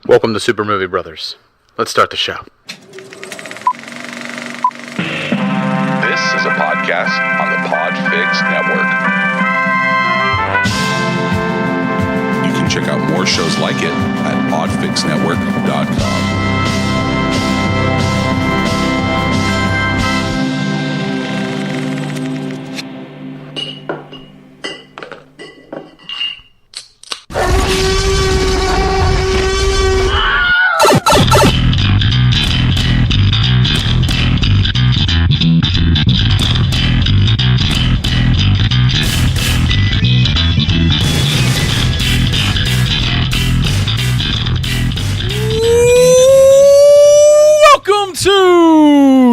Welcome to Super Movie Brothers. Let's start the show. This is a podcast on the Podfix Network. You can check out more shows like it at podfixnetwork.com.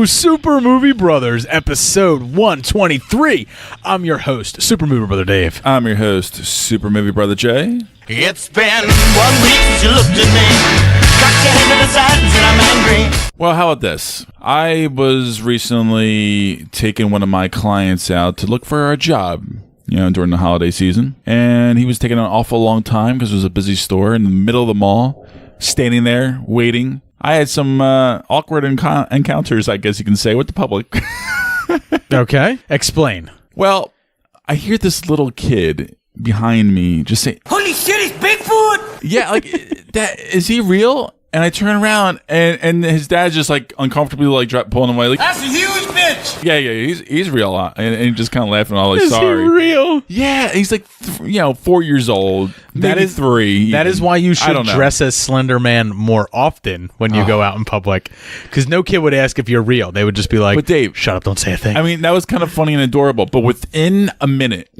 Super Movie Brothers, episode 123. I'm your host, Super Movie Brother Dave. I'm your host, Super Movie Brother Jay. It's been 1 week since you looked at me. Cocked your head to the side and said I'm angry. Well, how about this? I was recently taking one of my clients out to look for a job, during the holiday season. And he was taking an awful long time because it was a busy store in the middle of the mall, standing there, waiting. I had some awkward encounters, I guess you can say, with the public. Okay. Explain. Well, I hear this little kid behind me just say, Holy shit, it's Bigfoot! yeah, like, that, is he real? And I turn around, and his dad's just, like, uncomfortably, like, pulling him away. Like, That's a huge bitch! yeah, he's real. And he just kind of laughing, all like, Is sorry. he real? Yeah, he's like, 4 years old. That maybe is 3. That is why you I should don't know. dress as Slender Man more often when you go out in public. Because no kid would ask if you're real. They would just be like, But Dave, shut up, don't say a thing. I mean, that was kind of funny and adorable. But within a minute,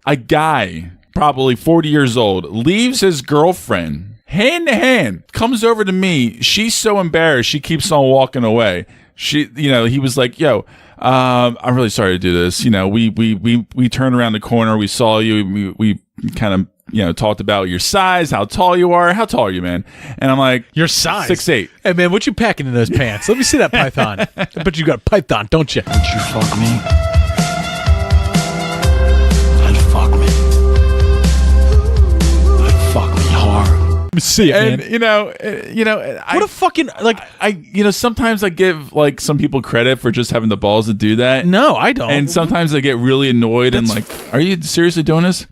a guy, probably 40 years old, leaves his girlfriend hand to hand, comes over to me. She's so embarrassed, she keeps on walking away. He was like, yo, I'm really sorry to do this. We turned around the corner, we saw you, we kind of, talked about your size, how tall you are. How tall are you, man? And I'm like, your size? 6'8". Hey, man, what you packing in those pants? Let me see that python. I bet you got a python, don't you? Would you fuck me? I'd fuck me. I'd fuck me hard. Let me see it, and man. What a fucking, like... sometimes I give like some people credit for just having the balls to do that. No, I don't. And sometimes I get really annoyed and like, are you seriously doing this?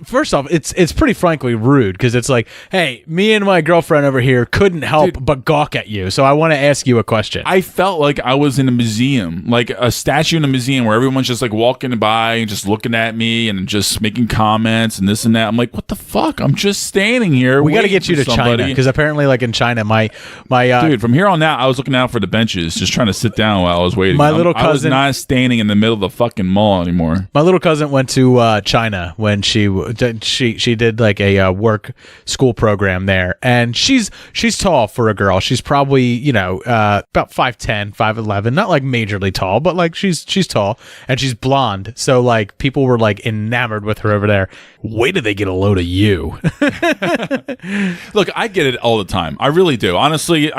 First off, it's pretty frankly rude because it's like, hey, me and my girlfriend over here couldn't help but gawk at you. So I want to ask you a question. I felt like I was in a museum, like a statue in a museum where everyone's just like walking by and just looking at me and just making comments and this and that. I'm like, what the fuck? I'm just standing here. We got to get you to China because apparently, like in China, my dude, from here on out, I was looking out for the benches, just trying to sit down while I was waiting. My little cousin, I was not standing in the middle of the fucking mall anymore. My little cousin went to China when she did like a work school program there, and she's tall for a girl. She's probably about 5'10", 5'11", not like majorly tall, but like she's tall, and she's blonde. So like people were like enamored with her over there. Wait till they get a load of you. Look, I get it all the time. I really do. Honestly,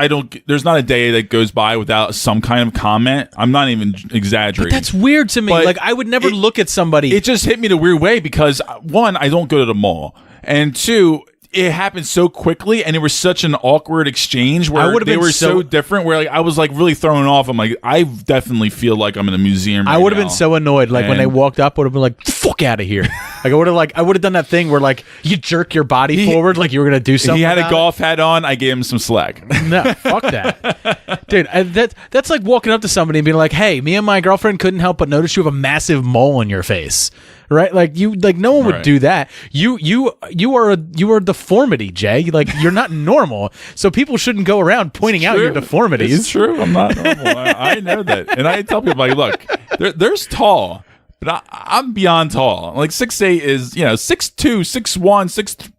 there's not a day that goes by without some kind of comment. I'm not even exaggerating. But that's weird to me. But like I would never look at somebody. It just hit me the weird way because one, I don't go to the mall. And two, it happened so quickly and it was such an awkward exchange where they were so different where like I was like really thrown off. I'm like, I definitely feel like I'm in a museum right I would have now. been so annoyed like when they walked up, would have been like, fuck out of here. Like I would have done that thing where like you jerk your body forward like you were gonna do something. He had a about golf hat on, I gave him some slack. No, fuck that. Dude, that's like walking up to somebody and being like, hey, me and my girlfriend couldn't help but notice you have a massive mole on your face. Right? Like no one would do that. You are a deformity, Jay. Like you're not normal. So people shouldn't go around pointing out your deformities. It's true. I'm not normal. I know that. And I tell people like, look, there's tall, but I'm beyond tall. Like 6'8" is, 6'2", 6'1", 6'3"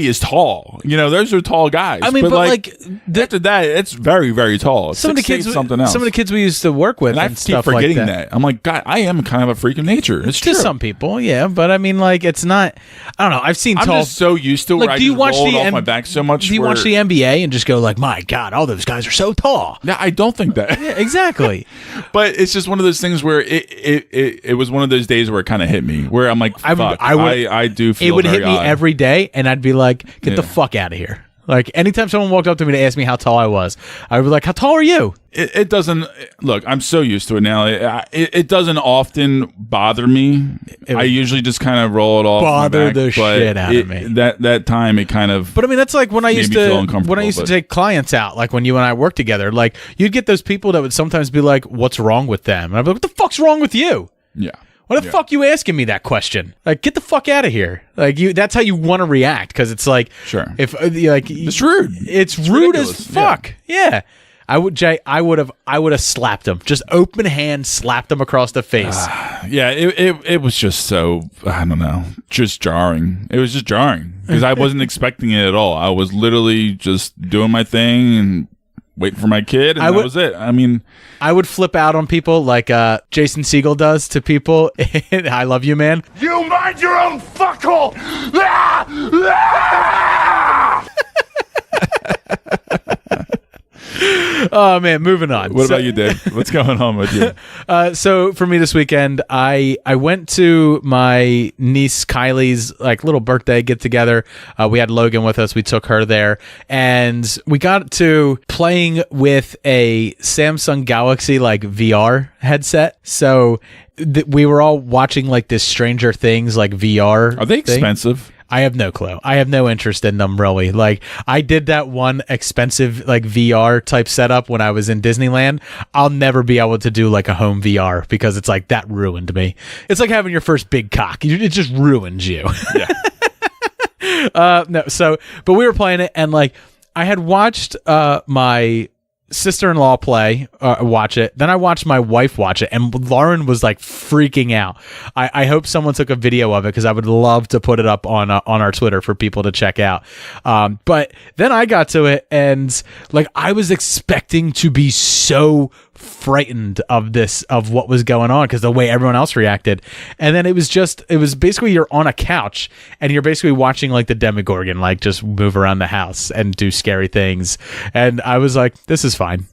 is tall. Those are tall guys. I mean, but like after that, it's very, very tall. Some of the kids, something else. Some of the kids we used to work with, and I keep forgetting that. I'm like, God, I am kind of a freak of nature. It's true. To some people, yeah, but I mean, like, it's not. I don't know. I've seen tall. I'm just so used to like, where I just rolled off my back so much. Do you watch the NBA and just go like, my God, all those guys are so tall? Yeah, I don't think that. Yeah, exactly. But it's just one of those things where it was one of those days where it kind of hit me, where I'm like, fuck, I do feel it would very hit me odd. every day, and I'd be like, get the fuck out of here. Like anytime someone walked up to me to ask me how tall I was, I would be like, "How tall are you?" It doesn't look. I'm so used to it now. It doesn't often bother me. I usually just kind of roll it off. Bother my back, the shit out of me. That time it kind of. But I mean, that's like when I used to to take clients out. Like when you and I worked together, like you'd get those people that would sometimes be like, "What's wrong with them?" And I'd be like, "What the fuck's wrong with you?" Yeah. Why the fuck you asking me that question? Like, get the fuck out of here. Like, that's how you want to react, because it's like, sure, if like it's rude. It's rude as fuck. Yeah. I would have slapped him. Just open hand slapped him across the face. Yeah, it was just so, I don't know, just jarring. It was just jarring because I wasn't expecting it at all. I was literally just doing my thing and waiting for my kid, and that was it. I mean, I would flip out on people like Jason Segel does to people. I love you, man. You mind your own fuckhole! Oh man, moving on. What about you, Dave? What's going on with you? So for me this weekend, I went to my niece Kylie's like little birthday get together. We had Logan with us. We took her there, and we got to playing with a Samsung Galaxy like VR headset. So we were all watching like this Stranger Things like VR. Are they thing. expensive? I have no clue. I have no interest in them, really. Like, I did that one expensive, like, VR type setup when I was in Disneyland. I'll never be able to do, like, a home VR because it's like, that ruined me. It's like having your first big cock. It just ruins you. Yeah. But we were playing it, and, like, I had watched my sister-in-law watch it. Then I watched my wife watch it, and Lauren was like freaking out. I hope someone took a video of it because I would love to put it up on our Twitter for people to check out. But then I got to it, and like I was expecting to be so frightened of what was going on because the way everyone else reacted, and then it was basically you're on a couch and you're basically watching like the Demogorgon like just move around the house and do scary things, and I was like, this is fine.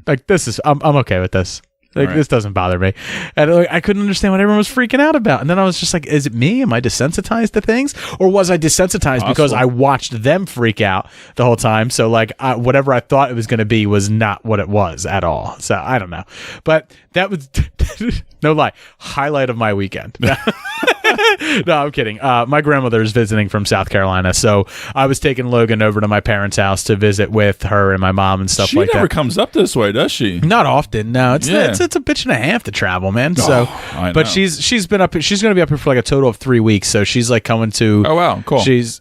Like this is I'm okay with this. Like this doesn't bother me, and like, I couldn't understand what everyone was freaking out about. And then I was just like, "Is it me? Am I desensitized to things, or was I desensitized because I watched them freak out the whole time?" So like, whatever I thought it was going to be was not what it was at all. So I don't know, but that was no lie, highlight of my weekend. No, I'm kidding. My grandmother is visiting from South Carolina, so I was taking Logan over to my parents' house to visit with her and my mom and stuff like that. She never comes up this way, does she? Not often. No, it's a bitch and a half to travel, man. So, but she's been up. She's going to be up here for like a total of 3 weeks. So she's like coming to. Oh wow, cool. This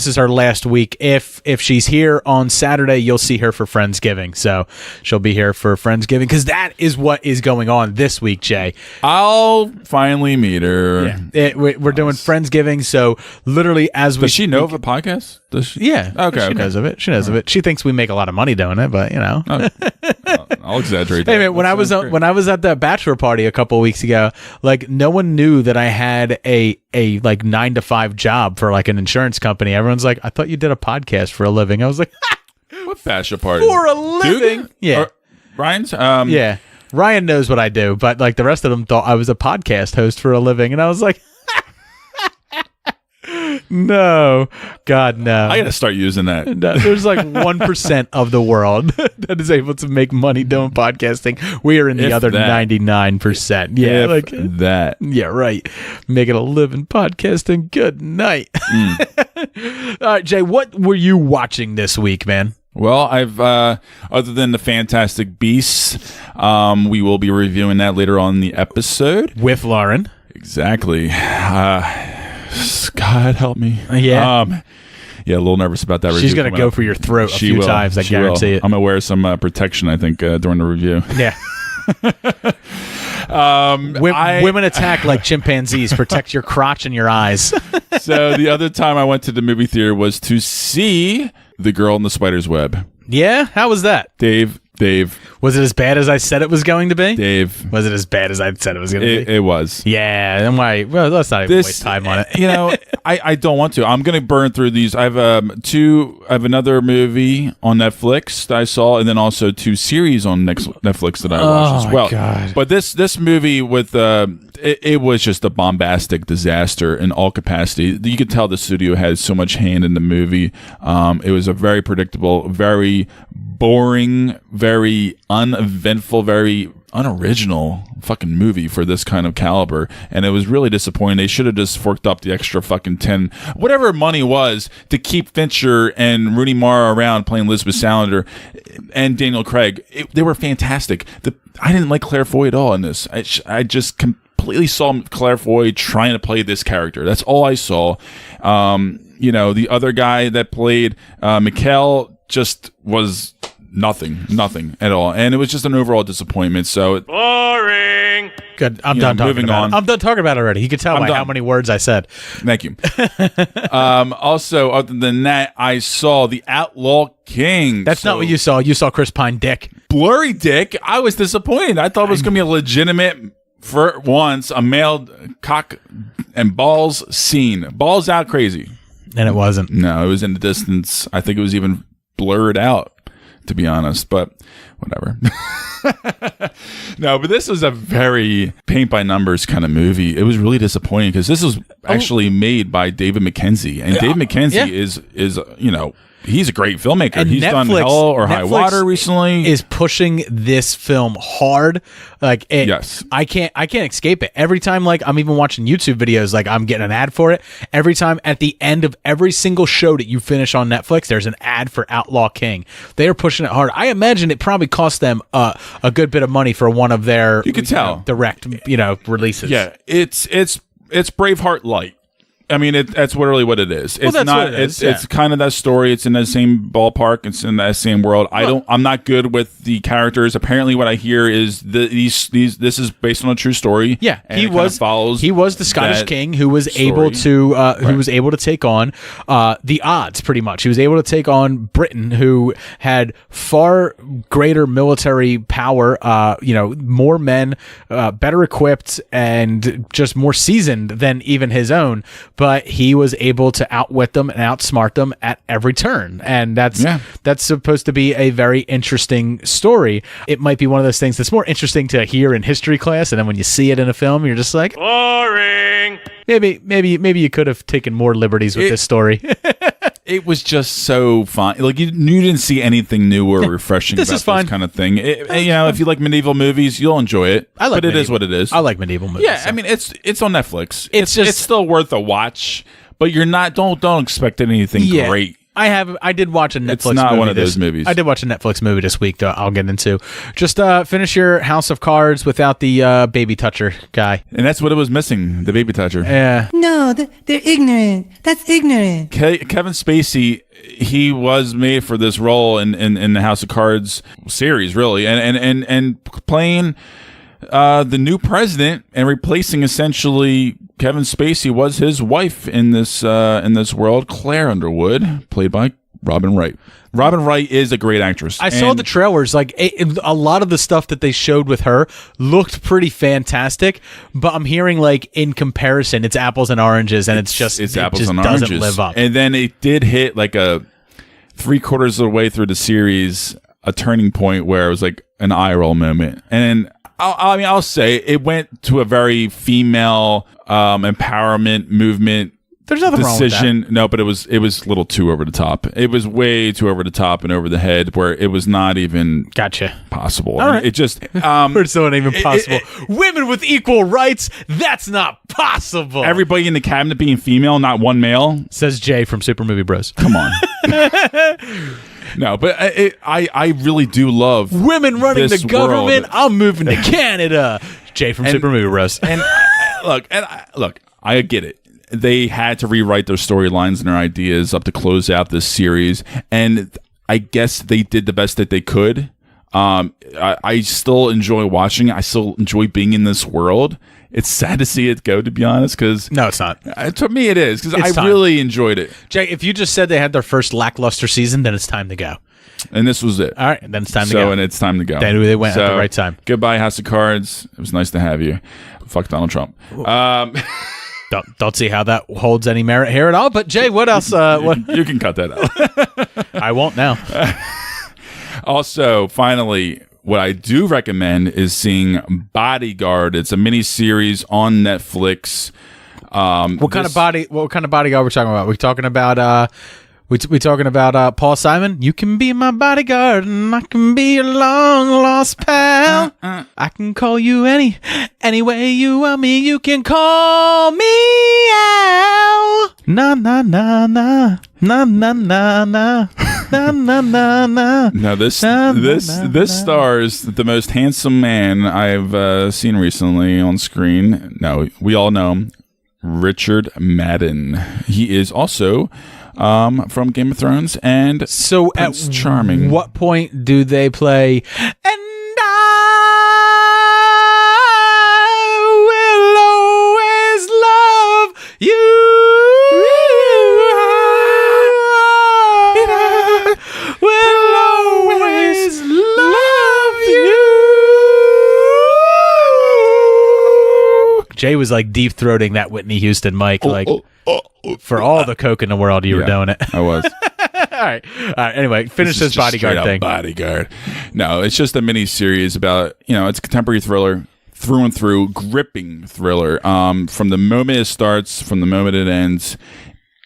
is her last week. If she's here on Saturday, you'll see her for Friendsgiving. So she'll be here for Friendsgiving because that is what is going on this week, Jay. I'll finally meet her. Yeah. We're doing Friendsgiving, so literally as we does she know of a podcast? Does she? Yeah. Okay. She knows of it. She knows of it. She thinks we make a lot of money doing it, but you know. I'll exaggerate that. Hey man, when I was at the bachelor party a couple of weeks ago, like no one knew that I had a like 9 to 5 job for like an insurance company. Everyone's like, I thought you did a podcast for a living. I was like, what bachelor party? For a living? Yeah. Ryan's? Yeah. Ryan knows what I do, but like the rest of them thought I was a podcast host for a living, and I was like, no, God, no. I gotta start using that. No, there's like 1% of the world that is able to make money doing podcasting. We are in the other 99%. Yeah, like that. Yeah, right. Making a living podcasting. Good night. All right, Jay, what were you watching this week, man? Well, I've other than the Fantastic Beasts, we will be reviewing that later on in the episode with Lauren. Exactly. God help me. Yeah. Yeah, a little nervous about that. She's going to go for your throat a few times, I guarantee it. I'm going to wear some protection, I think, during the review. Yeah. Women attack like chimpanzees. Protect your crotch and your eyes. So the other time I went to the movie theater was to see The Girl in the Spider's Web. Yeah? How was that? Dave, Dave. Was it as bad as I said it was going to be? Dave. Was it as bad as I said it was going to be? It was. Yeah, then why? Well, let's not even waste time on it. You know, I don't want to. I'm going to burn through these. I have I have another movie on Netflix that I saw, and then also 2 series on Netflix that I watched as well. God. But this movie with it was just a bombastic disaster in all capacity. You could tell the studio had so much hand in the movie. It was a very predictable, very boring, very uneventful, very unoriginal fucking movie for this kind of caliber, and it was really disappointing. They should have just forked up the extra fucking 10 whatever money was to keep Fincher and Rooney Mara around playing Elizabeth Salander and Daniel Craig. They were fantastic. I didn't like Claire Foy at all in this. I just completely saw Claire Foy trying to play this character. That's all I saw. You know, the other guy that played Mikhail just was nothing at all, and it was just an overall disappointment. So Boring. Good. I'm done talking moving about on. it. I'm done talking about it already. You could tell I'm by done. how many words I said. Thank you. Also, other than that, I saw The Outlaw King. That's not what you saw. You saw Chris Pine dick. Blurry dick. I was disappointed. I thought it was going to be a legitimate, for once, a male cock and balls scene. Balls out crazy. And it wasn't. No, it was in the distance. I think it was even blurred out, to be honest, but whatever. No, but this was a very paint by numbers kind of movie. It was really disappointing because this was actually made by David Mackenzie, and David Mackenzie is you know, he's a great filmmaker. And He's done Hell or High Netflix Water recently. Is pushing this film hard. Like it, Yes. I can't escape it. Every time, like I'm even watching YouTube videos, like I'm getting an ad for it. Every time at the end of every single show that you finish on Netflix, there's an ad for Outlaw King. They are pushing it hard. I imagine it probably cost them a good bit of money for one of their You could tell. direct releases. Yeah, it's Braveheart light. I mean, that's literally what it is. It's that's not. what it is, It's kind of that story. It's in the same ballpark. It's in that same world. I'm not good with the characters. Apparently, what I hear is this is based on a true story. Yeah, and he it kind of was follows. He was the Scottish that king who was story. able to take on the odds. Pretty much, he was able to take on Britain, who had far greater military power. More men, better equipped, and just more seasoned than even his own. But he was able to outwit them and outsmart them at every turn, and that's supposed to be a very interesting story. It might be one of those things that's more interesting to hear in history class, and then when you see it in a film, you're just like, Boring. maybe you could have taken more liberties with this story. It was just so fun. Like you didn't see anything new or refreshing This about is fine. this kind of thing. If you like medieval movies, you'll enjoy it. But it is what it is. I like medieval movies. Yeah, so. I mean it's on Netflix. It's just- it's still worth a watch, but you're not don't expect anything great. I did watch a Netflix It's not movie one of those movies. I did watch a Netflix movie this week that I'll get into. Just finish your House of Cards without the baby toucher guy. And that's what it was missing, the baby toucher. Yeah. No, they're ignorant. That's ignorant. Kevin Spacey, he was made for this role in the House of Cards series, really, and playing the new president and replacing essentially Kevin Spacey was his wife in this world, Claire Underwood, played by Robin Wright. Robin Wright is a great actress. I saw the trailers. Like a lot of the stuff that they showed with her looked pretty fantastic, but I'm hearing like in comparison, it's apples and oranges, and it's apples and doesn't oranges. live up. And then it did hit like a 3/4 of the way through the series, a turning point where it was like an eye roll moment. And I'll say it went to a very female empowerment movement. There's nothing wrong with that. No, but it was a little too over the top. It was way too over the top and over the head, where it was not even Gotcha. possible. All right. It just Or it's not even possible. Women with equal rights, that's not possible. everybody in the cabinet being female, not one male. Says Jay from Super Movie Bros. Come on. No, but I really do love Women running this the government. world. I'm moving to Canada. Jay from Super Movie Bros. And look, I get it. They had to rewrite their storylines and their ideas up to close out this series, and I guess they did the best that they could. I still enjoy watching it. I still enjoy being in this world. It's sad to see it go, to be honest, because No, it's not. to me it is, because It's I time. really enjoyed it. Jay, if you just said they had their first lackluster season, then it's time to go. And this was it. All right, then it's time to go. And it's time to go. They went at the right time. Goodbye, House of Cards. It was nice to have you. Fuck Donald Trump. Don't see how that holds any merit here at all. But Jay, what else? You can cut that out. I won't now. Also, finally, what I do recommend is seeing Bodyguard. It's a mini series on Netflix. What kind of bodyguard we're talking about? We talking about we talking about Paul Simon? You can be my bodyguard and I can be your long lost pal. I can call you any way you want me. You can call me Al. Na na na na na na na na. Na, na, na, na. Now this stars the most handsome man I've seen recently on screen. No, we all know him, Richard Madden. He is also from Game of Thrones and so Prince Charming. What point do they play? And I will always love you. Will always love you. Jay was like deep throating that Whitney Houston mic, for all the coke in the world. You were doing it. I was. All right. Anyway, finish this Bodyguard thing. Bodyguard. No, it's just a mini series about it's a contemporary thriller through and through, gripping thriller. From the moment it starts, from the moment it ends,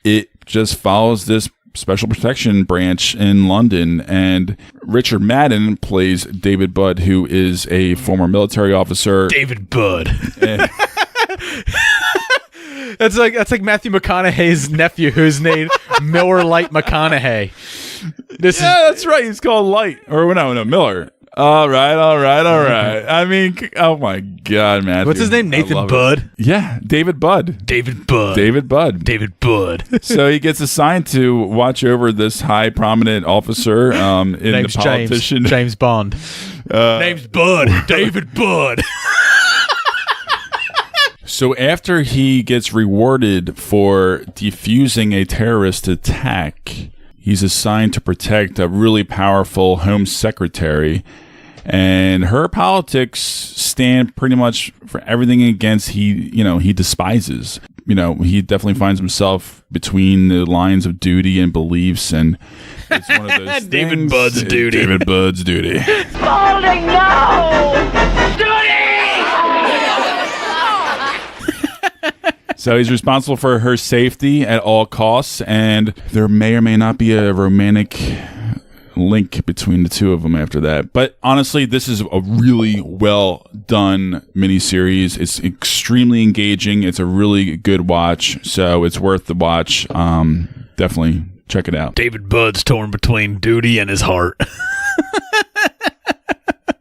it just follows this special protection branch in London, and Richard Madden plays David Budd, who is a former military officer. David Budd. That's like Matthew McConaughey's nephew, who's named Miller Light McConaughey. That's right. He's called Light, or no, Miller. All right. I mean, oh my God, Matthew. What's his name? Nathan Budd? Yeah, David Budd. David Budd. So he gets assigned to watch over this high prominent officer in Name's the politician. James Bond. Name's Budd. David Budd. So after he gets rewarded for defusing a terrorist attack, he's assigned to protect a really powerful Home Secretary, and her politics stand pretty much for everything against he despises. He definitely finds himself between the lines of duty and beliefs, and it's one of those David Budd's duty. David Budd's duty. Balding now! Duty! So he's responsible for her safety at all costs, and there may or may not be a romantic link between the two of them after that. But honestly, this is a really well done miniseries. It's extremely engaging. It's a really good watch, so it's worth the watch. Definitely check it out. David Budd's torn between duty and his heart.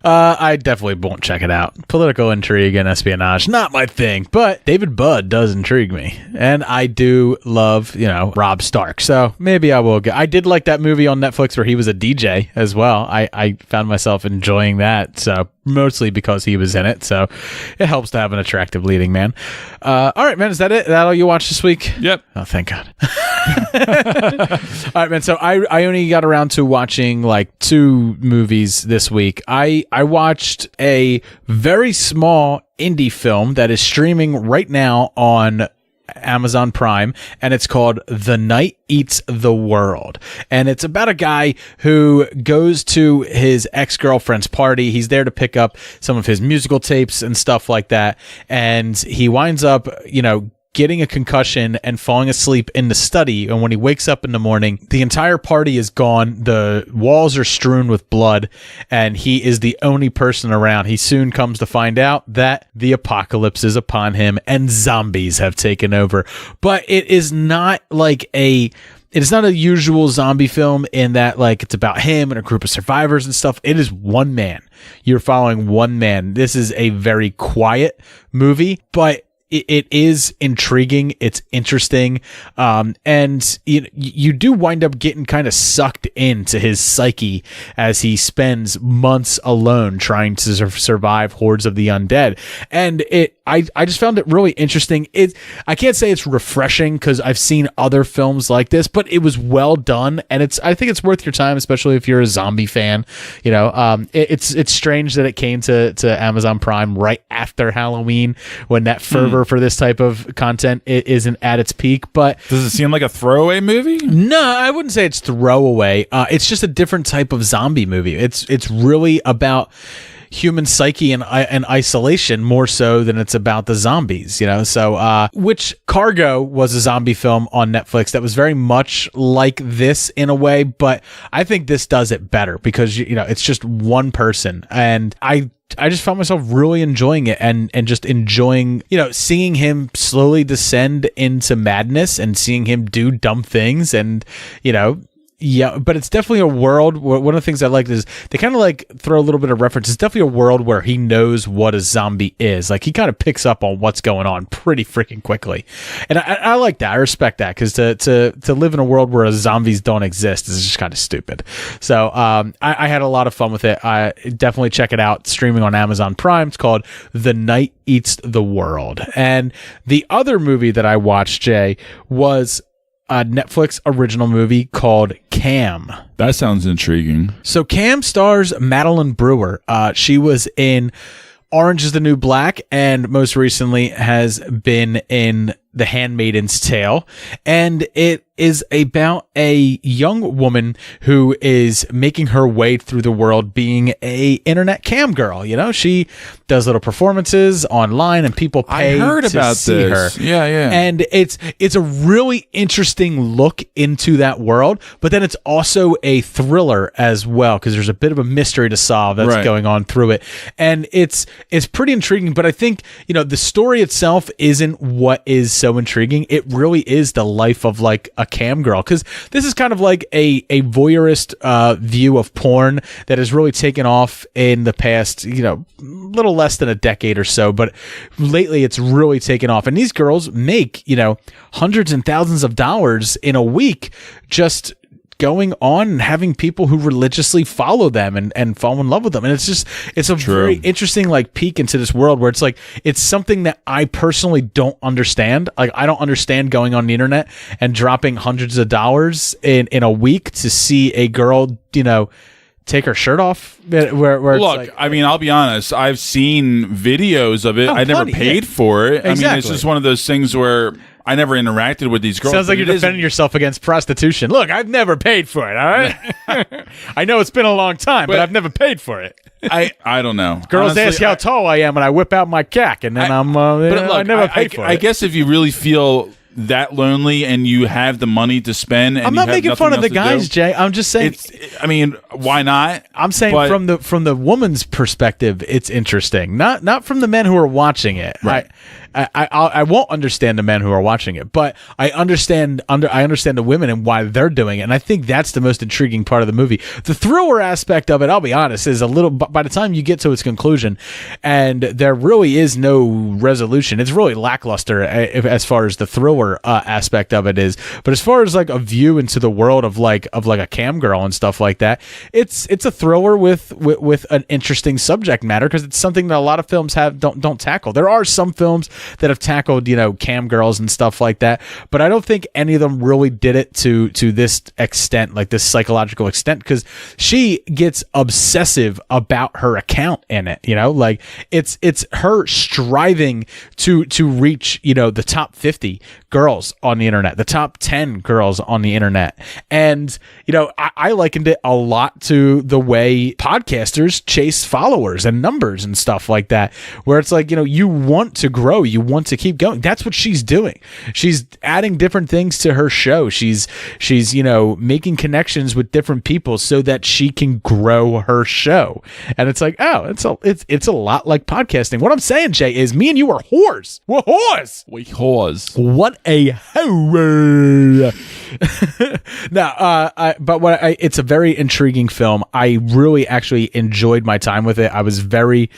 I definitely won't check it out. Political intrigue and espionage, not my thing, but David Budd does intrigue me. And I do love, Rob Stark. So maybe I will get. I did like that movie on Netflix where he was a DJ as well. I found myself enjoying that. So mostly because he was in it. So it helps to have an attractive leading man. All right, man. Is that it? Is that all you watched this week? Yep. Oh, thank God. All right, man. So I only got around to watching like 2 movies this week. I watched a very small indie film that is streaming right now on Amazon Prime, and it's called The Night Eats the World. And it's about a guy who goes to his ex-girlfriend's party. He's there to pick up some of his musical tapes and stuff like that. And he winds up, getting a concussion and falling asleep in the study. And when he wakes up in the morning, the entire party is gone. The walls are strewn with blood, and he is the only person around. He soon comes to find out that the apocalypse is upon him and zombies have taken over. But it is not like it's not a usual zombie film in that like it's about him and a group of survivors and stuff. It is one man. You're following one man. This is a very quiet movie, but it is intriguing. It's interesting. And you do wind up getting kind of sucked into his psyche as he spends months alone trying to survive hordes of the undead. And it I just found it really interesting. I can't say it's refreshing because I've seen other films like this, but it was well done, and I think it's worth your time, especially if you're a zombie fan. You know, it's strange that it came to Amazon Prime right after Halloween when that fervor for this type of content isn't at its peak. But does it seem like a throwaway movie? No, I wouldn't say it's throwaway. It's just a different type of zombie movie. It's really about human psyche and isolation more so than it's about the zombies, you know. So which Cargo was a zombie film on Netflix that was very much like this in a way, but I think this does it better because, you know, it's just one person, and I just found myself really enjoying it and just enjoying, you know, seeing him slowly descend into madness and seeing him do dumb things, and, you know. Yeah, but it's definitely a world where one of the things I liked is they kind of like throw a little bit of reference. It's definitely a world where he knows what a zombie is. Like, he kind of picks up on what's going on pretty freaking quickly. And I like that. I respect that, because to live in a world where zombies don't exist is just kind of stupid. So I had a lot of fun with it. I definitely check it out. Streaming on Amazon Prime. It's called The Night Eats the World. And the other movie that I watched, Jay, was a Netflix original movie called Cam. That sounds intriguing. So Cam stars Madeline Brewer. She was in Orange is the New Black, and most recently has been in The Handmaid's Tale. And it is about a young woman who is making her way through the world being a internet cam girl. You know, she does little performances online and people pay to see her. Yeah. And it's a really interesting look into that world, but then it's also a thriller as well, because there's a bit of a mystery to solve that's going on through it. And it's pretty intriguing, but I think, you know, the story itself isn't what is so intriguing. It really is the life of like a cam girl, because this is kind of like a voyeurist view of porn that has really taken off in the past, you know, little less than a decade or so, but lately it's really taken off, and these girls make, you know, hundreds and thousands of dollars in a week just going on and having people who religiously follow them and fall in love with them. And it's a very interesting like peek into this world where it's like, it's something that I personally don't understand. Like, I don't understand going on the internet and dropping hundreds of dollars in a week to see a girl, you know, take her shirt off. Where look, it's like, I mean, I'll be honest. I've seen videos of it. I never paid for it. Exactly. I mean, it's just one of those things where I never interacted with these girls. Sounds like you're defending yourself against prostitution. Look, I've never paid for it, all right? I know it's been a long time, but I've never paid for it. I don't know. Girls honestly, ask how tall I am, and I whip out my cack, and then I never paid for it. I guess if you really feel that lonely and you have the money to spend, and I'm not making fun of the guys, Jay. I'm just saying. I mean, why not? I'm saying from the woman's perspective, it's interesting. Not from the men who are watching it. Right. I won't understand the men who are watching it, but I understand the women and why they're doing it, and I think that's the most intriguing part of the movie. The thriller aspect of it, I'll be honest, is a little. By the time you get to its conclusion, and there really is no resolution, it's really lackluster as far as the thriller aspect of it is. But as far as like a view into the world of like a cam girl and stuff like that, it's a thriller with an interesting subject matter, because it's something that a lot of films don't tackle. There are some films that have tackled, you know, cam girls and stuff like that, but I don't think any of them really did it to this extent, like this psychological extent, because she gets obsessive about her account in it, you know, like it's her striving to reach, you know, the top 50 girls on the internet, the top 10 girls on the internet. And, you know, I likened it a lot to the way podcasters chase followers and numbers and stuff like that, where it's like, you know, you want to grow, you want to keep going. That's what she's doing. She's adding different things to her show. She's you know, making connections with different people so that she can grow her show. And it's like, oh, it's a lot like podcasting. What I'm saying, Jay, is me and you are whores. We're whores. We whores. What a whore. Now, it's a very intriguing film. I really actually enjoyed my time with it. I was very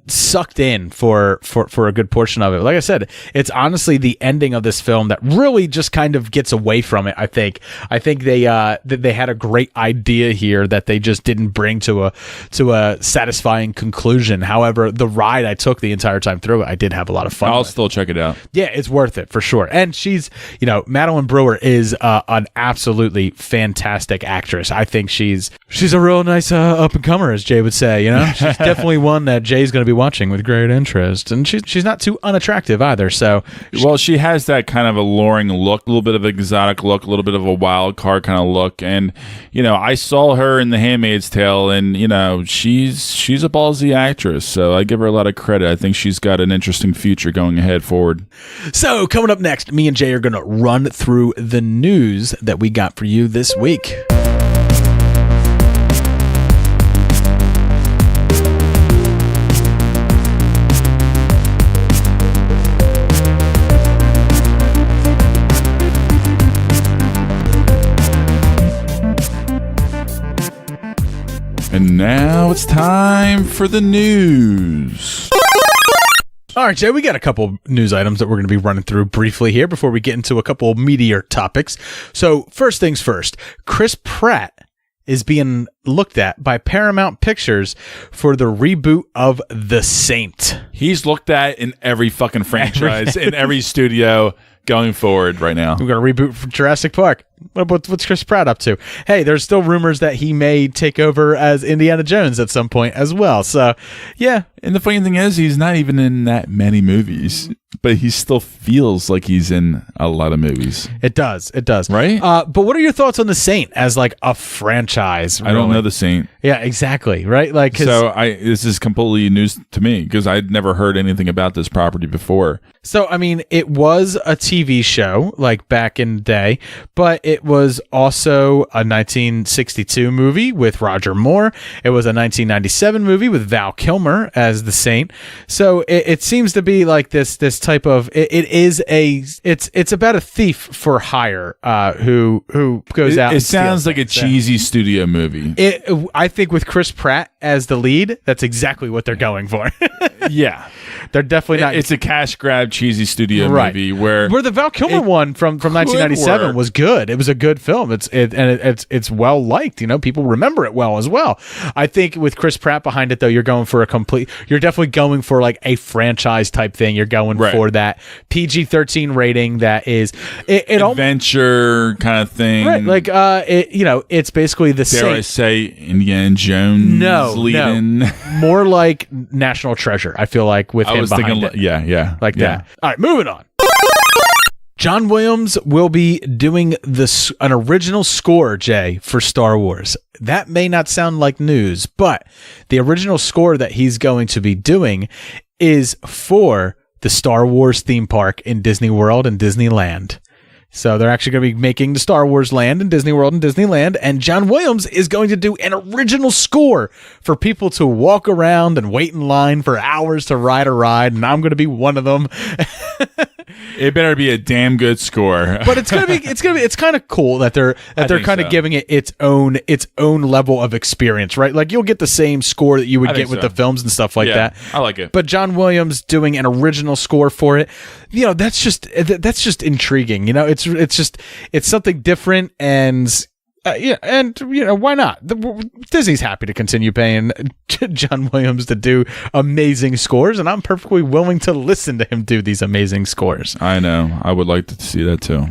sucked in for a good portion of it. Like I said, it's honestly the ending of this film that really just kind of gets away from it. I think they had a great idea here that they just didn't bring to a satisfying conclusion. However, the ride I took the entire time through it, I did have a lot of fun. I'll with. still check it out. Yeah, it's worth it for sure. And she's, Madeline Brewer is an absolutely fantastic actress. I think she's a real nice up and comer, as Jay would say. She's definitely one that Jay's going to be watching with great interest, and she's not too unattractive either. So, she has that kind of alluring look, a little bit of exotic look, a little bit of a wild card kind of look, and I saw her in The Handmaid's Tale, and she's a ballsy actress. So I give her a lot of credit. I think she's got an interesting future going ahead forward. So coming up next, me and Jay are going to run through the news that we got for you this week. And now it's time for the news. All right, Jay, we got a couple news items that we're going to be running through briefly here before we get into a couple meatier topics. So first things first, Chris Pratt is being looked at by Paramount Pictures for the reboot of The Saint. He's looked at in every fucking franchise, in every studio going forward right now. We're going to reboot for Jurassic Park. What's Chris Pratt up to? Hey, there's still rumors that he may take over as Indiana Jones at some point as well. So, yeah. And the funny thing is, he's not even in that many movies, but he still feels like he's in a lot of movies. It does. Right? But what are your thoughts on The Saint as like a franchise? I don't know The Saint. Yeah, exactly. Right? Like, so this is completely news to me because I'd never heard anything about this property before. So, I mean, it was a TV show like back in the day, but it was also a 1962 movie with Roger Moore. It was a 1997 movie with Val Kilmer as the Saint. So it seems to be like this type of it's about a thief for hire who goes out. It sounds like a cheesy studio movie. I think with Chris Pratt as the lead, that's exactly what they're going for. Yeah. They're definitely not. It's a cash grab cheesy studio movie where the Val Kilmer one from 1997 was good. It was a good film. It's well liked. People remember it well as well. I think with Chris Pratt behind it though, you're definitely going for like a franchise type thing. You're going for that PG-13 rating that is adventure kind of thing. Right. Like it's basically the same. Dare I say Indiana Jones leading? No. More like National Treasure, I feel like, with him behind it. Yeah. Like that. All right, moving on. John Williams will be doing an original score, Jay, for Star Wars. That may not sound like news, but the original score that he's going to be doing is for the Star Wars theme park in Disney World and Disneyland. So they're actually going to be making the Star Wars land in Disney World and Disneyland, and John Williams is going to do an original score for people to walk around and wait in line for hours to ride a ride, and I'm going to be one of them. It better be a damn good score. But it's kind of cool that they're kind of giving it its own level of experience, right? Like you'll get the same score that you would get with the films and stuff like that. I like it. But John Williams doing an original score for it, that's just intriguing. It's something different, and why not? Disney's happy to continue paying John Williams to do amazing scores, and I'm perfectly willing to listen to him do these amazing scores. I know. I would like to see that too.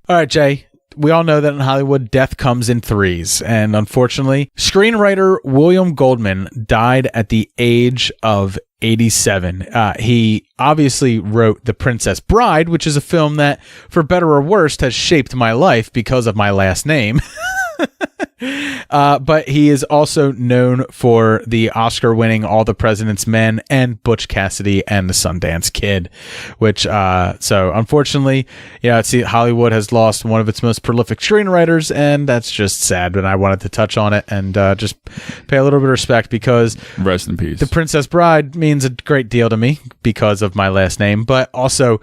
All right, Jay. We all know that in Hollywood, death comes in threes, and unfortunately, screenwriter William Goldman died at the age of 87. He obviously wrote The Princess Bride, which is a film that, for better or worse, has shaped my life because of my last name. But he is also known for the Oscar-winning All the President's Men and Butch Cassidy and the Sundance Kid, which, so unfortunately, Hollywood has lost one of its most prolific screenwriters, and that's just sad, but I wanted to touch on it and just pay a little bit of respect because rest in peace. The Princess Bride means a great deal to me because of my last name, but also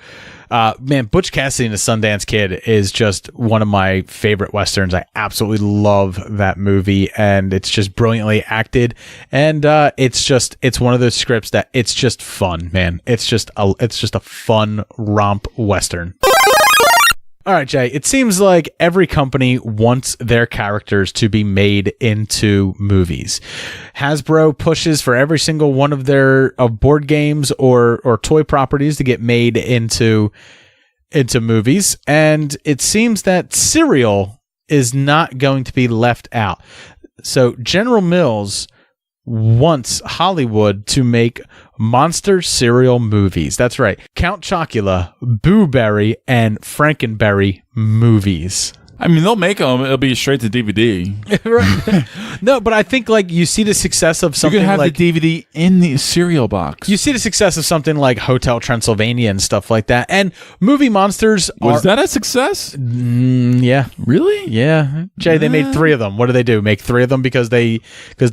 Man, Butch Cassidy and the Sundance Kid is just one of my favorite Westerns. I absolutely love that movie, and it's just brilliantly acted. And it's one of those scripts that it's just fun, man. It's just a fun romp Western. All right, Jay, it seems like every company wants their characters to be made into movies. Hasbro pushes for every single one of their board games or toy properties to get made into movies, and it seems that cereal is not going to be left out. So General Mills wants Hollywood to make monster cereal movies. That's right. Count Chocula, Boo Berry, and Frankenberry movies. I mean, they'll make them. It'll be straight to DVD. Right. No, but I think like you see the success of something You can have like the DVD in the cereal box. you see the success of something like Hotel Transylvania and stuff like that. And movie monsters Was that a success? yeah. Really? Yeah. Jay, they made 3 of them. What do they do? Make 3 of them because they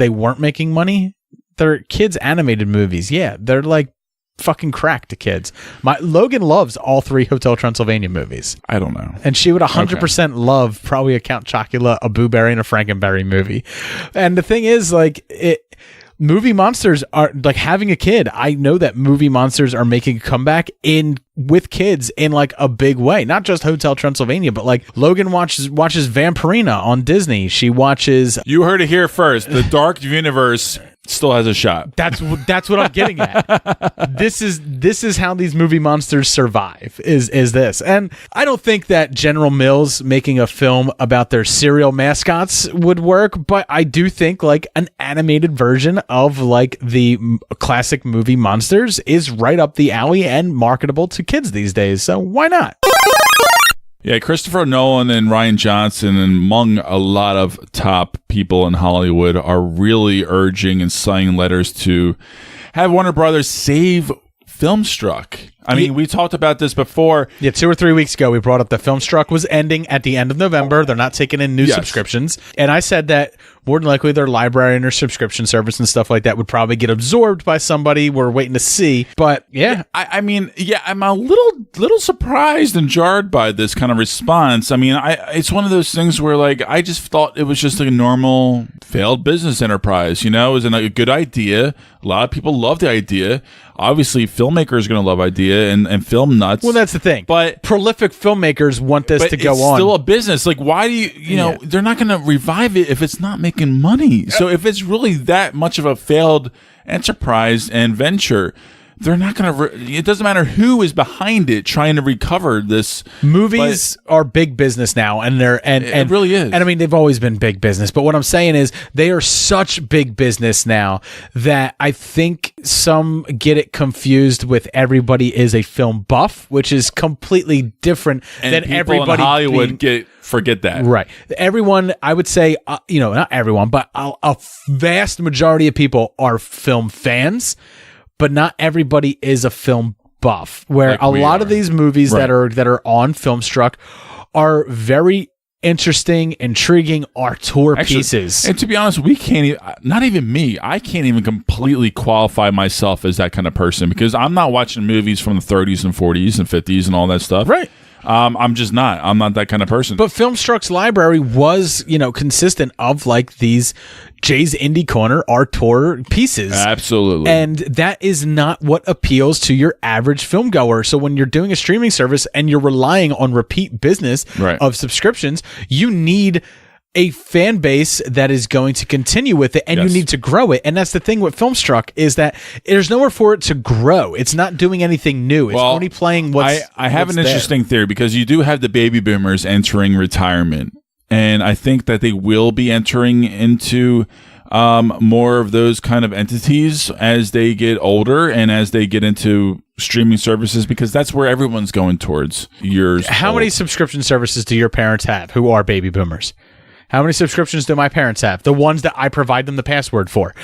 weren't making money? They're kids animated movies. Yeah, they're like fucking crack to kids. Logan loves all 3 Hotel Transylvania movies. I don't know. And she would 100% love probably a Count Chocula, a Boo Berry, and a Frankenberry movie. And the thing is, like, movie monsters are like having a kid. I know that movie monsters are making a comeback with kids in like a big way. Not just Hotel Transylvania, but like Logan watches Vampirina on Disney. She watches. You heard it here first. The Dark Universe still has a shot. That's what I'm getting at. This is how these movie monsters survive. Is this? And I don't think that General Mills making a film about their cereal mascots would work, but I do think like an animated version of like the classic movie monsters is right up the alley and marketable to kids these days. So why not? Yeah, Christopher Nolan and Rian Johnson, and among a lot of top people in Hollywood, are really urging and signing letters to have Warner Brothers save FilmStruck. I mean, we talked about this before. Yeah, 2 or 3 weeks ago, we brought up the FilmStruck was ending at the end of November. They're not taking in new subscriptions. And I said that more than likely their library and their subscription service and stuff like that would probably get absorbed by somebody. We're waiting to see. But yeah. I mean, I'm a little surprised and jarred by this kind of response. I mean, it's one of those things where like I just thought it was just like a normal failed business enterprise. You know, it was a good idea. A lot of people love the idea. Obviously, filmmakers are going to love idea and film nuts. Well, that's the thing. But prolific filmmakers want this to go on. It's still a business. Like, why do you know, they're not going to revive it if it's not making money. So if it's really that much of a failed enterprise and venture, they're not going to, it doesn't matter who is behind it trying to recover this. Movies are big business now, and it really is. And I mean, they've always been big business, but what I'm saying is they are such big business now that I think some get it confused with everybody is a film buff, which is completely different than everybody in Hollywood forget that. Right. Everyone, I would say, not everyone, but a vast majority of people are film fans. But not everybody is a film buff, where like a lot of these movies that are on FilmStruck are very interesting, intriguing auteur pieces. And to be honest, we can't not even me. I can't even completely qualify myself as that kind of person because I'm not watching movies from the 30s and 40s and 50s and all that stuff. Right. I'm just not. I'm not that kind of person. But FilmStruck's library was, consistent of like these Jay's Indie Corner auteur pieces. Absolutely. And that is not what appeals to your average film goer. So when you're doing a streaming service and you're relying on repeat business of subscriptions, you need a fan base that is going to continue with it, and you need to grow it. And that's the thing with FilmStruck is that there's nowhere for it to grow. It's not doing anything new. It's only playing what's I have an interesting theory because you do have the baby boomers entering retirement, and I think that they will be entering into more of those kind of entities as they get older and as they get into streaming services, because that's where everyone's going towar's years. How many subscription services do your parents have who are baby boomers? How many subscriptions do my parents have? The ones that I provide them the password for.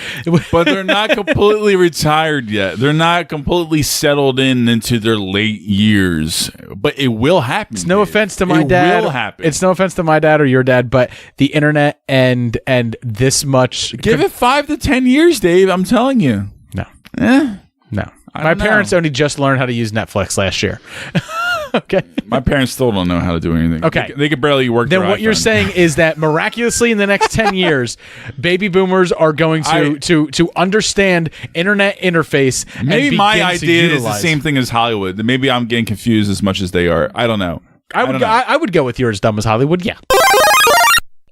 But they're not completely retired yet. They're not completely settled into their late years. But it will happen. It's no offense to my dad. It will happen. It's no offense to my dad or your dad, but the internet and this much. Give it 5 to 10 years, Dave. I'm telling you. No. No. My parents only just learned how to use Netflix last year. Okay. My parents still don't know how to do anything. Okay. They could barely work Then their what you're iPhone. saying is that miraculously in the next 10 years, baby boomers are going to understand internet interface. Maybe and my begin to idea is the utilize. same thing as Hollywood. Maybe I'm getting confused as much as they are. I don't know. I would go with you're as dumb as Hollywood. Yeah.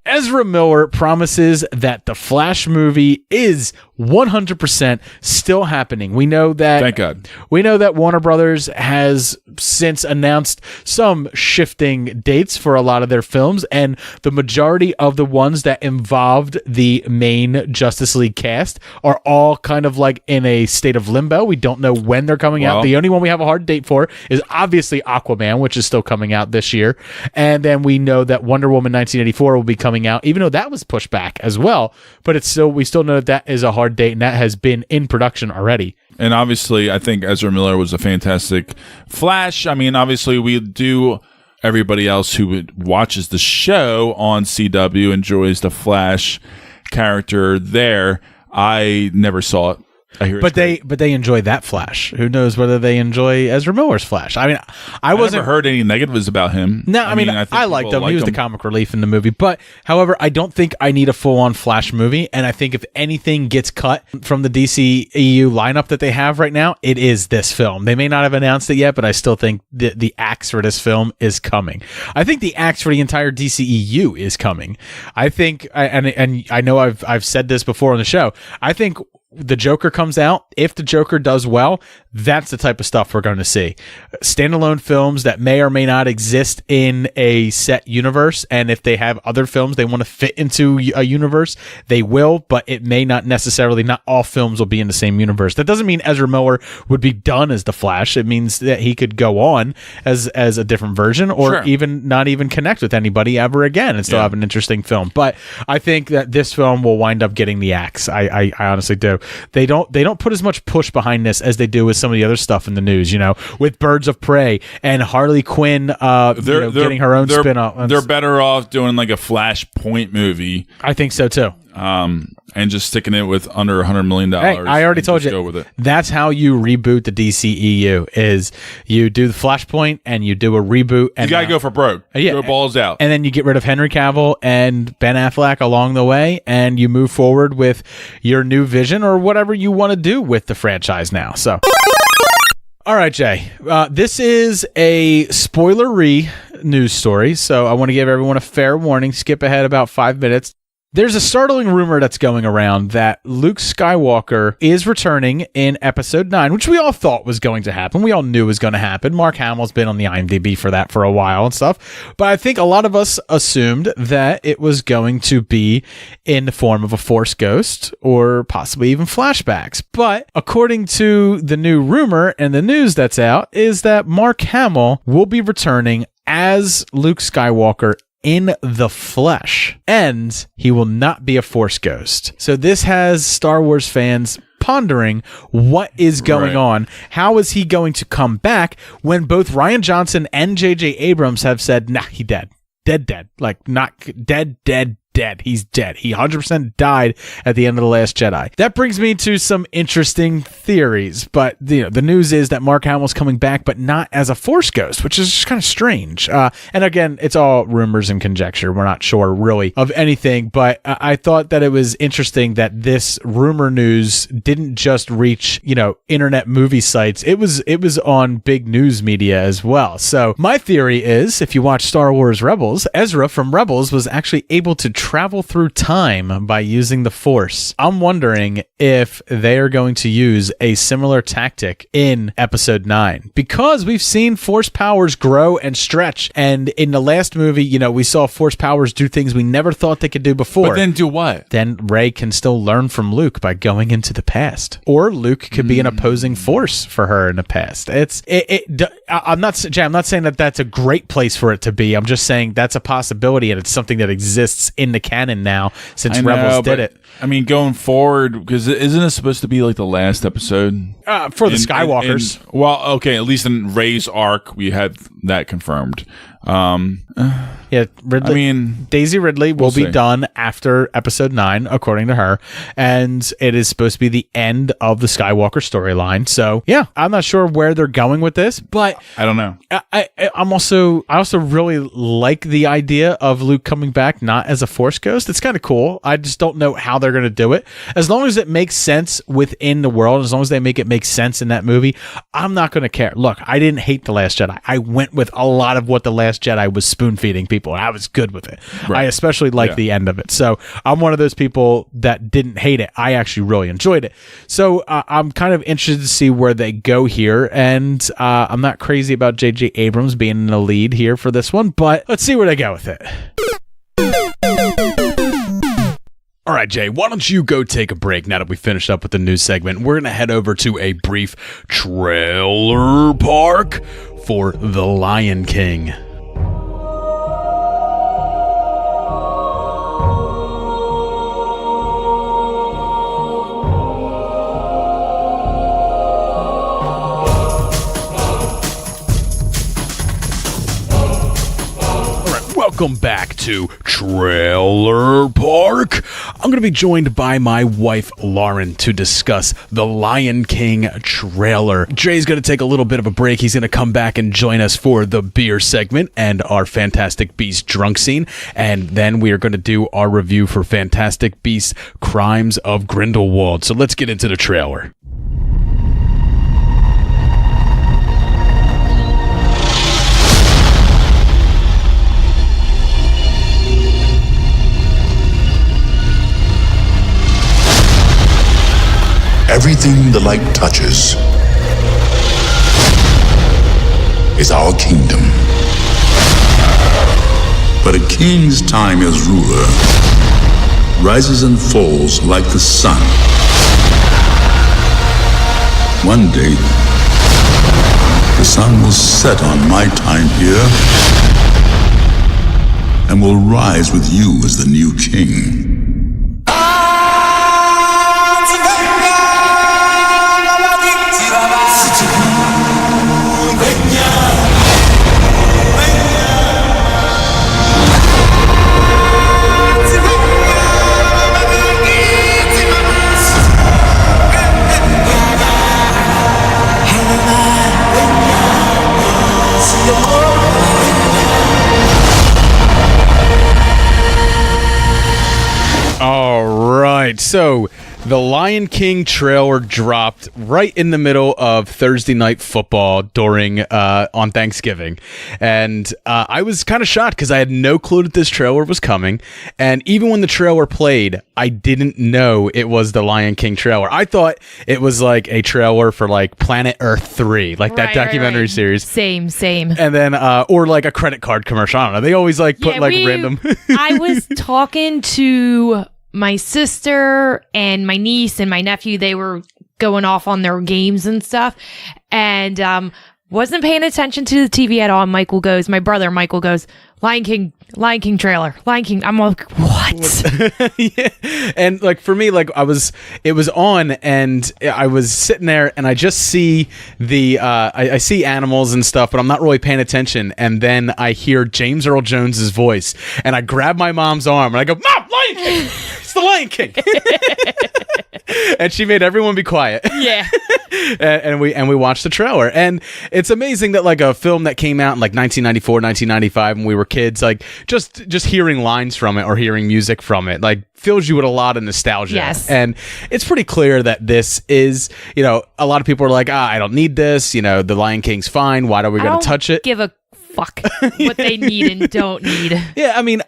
Ezra Miller promises that the Flash movie is 100% still happening. We know that. Thank God. We know that Warner Brothers has since announced some shifting dates for a lot of their films, and the majority of the ones that involved the main Justice League cast are all kind of like in a state of limbo. We don't know when they're coming out. The only one we have a hard date for is obviously Aquaman, which is still coming out this year. And then we know that Wonder Woman 1984 will be coming out, even though that was pushed back as well. But we still know that is a hard date, and that has been in production already. And obviously, I think Ezra Miller was a fantastic Flash. I mean, obviously, we do. Everybody else who watches the show on CW enjoys the Flash character there. I never saw it. I hear But they enjoy that Flash. Who knows whether they enjoy Ezra Miller's Flash? I mean, I wasn't never heard any negatives about him. No, I mean, I liked him. He was the comic relief in the movie. But, however, I don't think I need a full-on Flash movie. And I think if anything gets cut from the DCEU lineup that they have right now, it is this film. They may not have announced it yet, but I still think the axe for this film is coming. I think the axe for the entire DCEU is coming. I think, and I know I've said this before on the show, I think the Joker comes out, if the Joker does well, that's the type of stuff we're going to see. Standalone films that may or may not exist in a set universe, and if they have other films they want to fit into a universe, they will, but it may not necessarily, not all films will be in the same universe. That doesn't mean Ezra Miller would be done as the Flash. It means that he could go on as a different version, or even not even connect with anybody ever again and still have an interesting film. But I think that this film will wind up getting the axe. I honestly do. They don't put as much push behind this as they do with some of the other stuff in the news, with Birds of Prey and Harley Quinn getting her own spin-off. They're better off doing like a Flashpoint movie. I think so too. And just sticking it with under $100 million. Hey, I already told you. Go with it. That's how you reboot the DCEU, is you do the Flashpoint and you do a reboot. And you got to go for broke. Go balls out. And then you get rid of Henry Cavill and Ben Affleck along the way, and you move forward with your new vision or whatever you want to do with the franchise now. So, all right, Jay. This is a spoilery news story, so I want to give everyone a fair warning. Skip ahead about 5 minutes. There's a startling rumor that's going around that Luke Skywalker is returning in Episode 9, which we all thought was going to happen. We all knew was going to happen. Mark Hamill's been on the IMDb for that for a while and stuff. But I think a lot of us assumed that it was going to be in the form of a Force ghost or possibly even flashbacks. But according to the new rumor and the news that's out, is that Mark Hamill will be returning as Luke Skywalker in the flesh, and he will not be a Force ghost. So this has Star Wars fans pondering what is going on. How is he going to come back when both Rian Johnson and J.J. Abrams have said, nah, he dead. Dead. Like, not dead. He's dead. He 100% died at the end of The Last Jedi. That brings me to some interesting theories, but the news is that Mark Hamill's coming back, but not as a Force ghost, which is just kind of strange. And again, it's all rumors and conjecture. We're not sure really of anything, but I thought that it was interesting that this rumor news didn't just reach, internet movie sites. It was on big news media as well. So my theory is, if you watch Star Wars Rebels, Ezra from Rebels was actually able to travel through time by using the Force. I'm wondering if they are going to use a similar tactic in Episode 9, because we've seen Force powers grow and stretch, and in the last movie, we saw Force powers do things we never thought they could do before. But then do what? Then Rey can still learn from Luke by going into the past, or Luke could be an opposing force for her in the past. I'm not saying that that's a great place for it to be. I'm just saying that's a possibility, and it's something that exists in in the canon now since I know, Rebels did but, it. I mean, going forward, because isn't it supposed to be like the last episode? For the Skywalkers. Well, okay, at least in Rey's arc, we had that confirmed. Yeah, Ridley, I mean, Daisy Ridley will we'll be see. done after episode 9, according to her, and it is supposed to be the end of the Skywalker storyline. So, yeah, I'm not sure where they're going with this, but I don't know. I also really like the idea of Luke coming back not as a Force ghost. It's kind of cool. I just don't know how they're going to do it. As long as it makes sense within the world, as long as they make it make sense in that movie, I'm not going to care. Look, I didn't hate The Last Jedi. I went with a lot of what The Last Jedi was spoon feeding people. I was good with it. Right. I especially like the end of it. So I'm one of those people that didn't hate it. I actually really enjoyed it. So I'm kind of interested to see where they go here. And I'm not crazy about J.J. Abrams being in the lead here for this one, but let's see where they go with it. All right, Jay, why don't you go take a break now that we finished up with the news segment? We're going to head over to a brief trailer park for The Lion King. Welcome back to Trailer Park. I'm going to be joined by my wife, Lauren, to discuss the Lion King trailer. Jay's going to take a little bit of a break. He's going to come back and join us for the beer segment and our Fantastic Beasts drunk scene. And then we are going to do our review for Fantastic Beasts Crimes of Grindelwald. So let's get into the trailer. Everything the light touches is our kingdom. But a king's time as ruler rises and falls like the sun. One day, the sun will set on my time here and will rise with you as the new king. So the Lion King trailer dropped right in the middle of Thursday night football during on Thanksgiving, and I was kind of shocked because I had no clue that this trailer was coming. And even when the trailer played, I didn't know it was the Lion King trailer. I thought it was like a trailer for like Planet Earth 3, like that documentary series. Same. And then or like a credit card commercial. I don't know. They always like put random. I was talking to my sister and my niece and my nephew. They were going off on their games and stuff, and wasn't paying attention to the TV at all. And my brother Michael goes, Lion King trailer, Lion King. I'm like, what? Yeah. And like for me, like it was on, and I was sitting there, and I just see I see animals and stuff, but I'm not really paying attention. And then I hear James Earl Jones's voice, and I grab my mom's arm, and I go, Mom, Lion King! It's the Lion King! And she made everyone be quiet. Yeah. and we watched the trailer, and it's amazing that like a film that came out in like 1994, 1995 when we were kids, like just hearing lines from it or hearing music from it, like fills you with a lot of nostalgia. Yes. And it's pretty clear that this is, you know, a lot of people are like, I don't need this, you know, the Lion King's fine, why are we going to touch it? Give a fuck what they need and don't need. Yeah, I mean,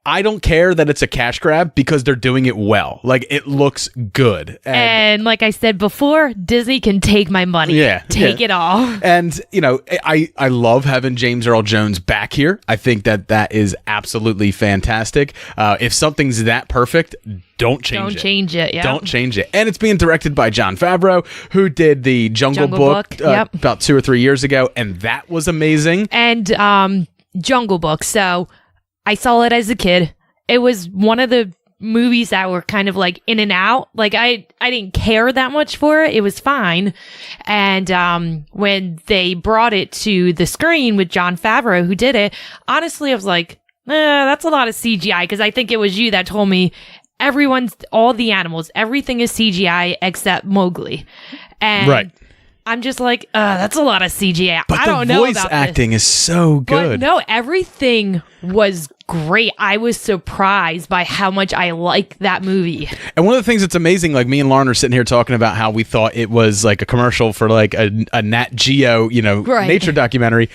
I don't care that it's a cash grab because they're doing it well. Like, it looks good. And like I said before, Disney can take my money. Yeah. Take it all. And, you know, I love having James Earl Jones back here. I think that is absolutely fantastic. If something's that perfect, don't change it. Don't change it, yeah. Don't change it. And it's being directed by Jon Favreau, who did the Jungle Book yep. about 2 or 3 years ago, and that was amazing. And Jungle Book. So I saw it as a kid, it was one of the movies that were kind of like in and out. Like I didn't care that much for it. It was fine. And when they brought it to the screen with Jon Favreau, who did it, honestly, I was like, that's a lot of CGI, because I think it was you that told me all the animals, everything is CGI except Mowgli. And Right. I'm just like, that's a lot of CGI. But I don't the know voice about acting this. is so good. But no, everything was great. I was surprised by how much I like that movie. And one of the things that's amazing, like me and Lauren are sitting here talking about how we thought it was like a commercial for like a Nat Geo, Right. nature documentary.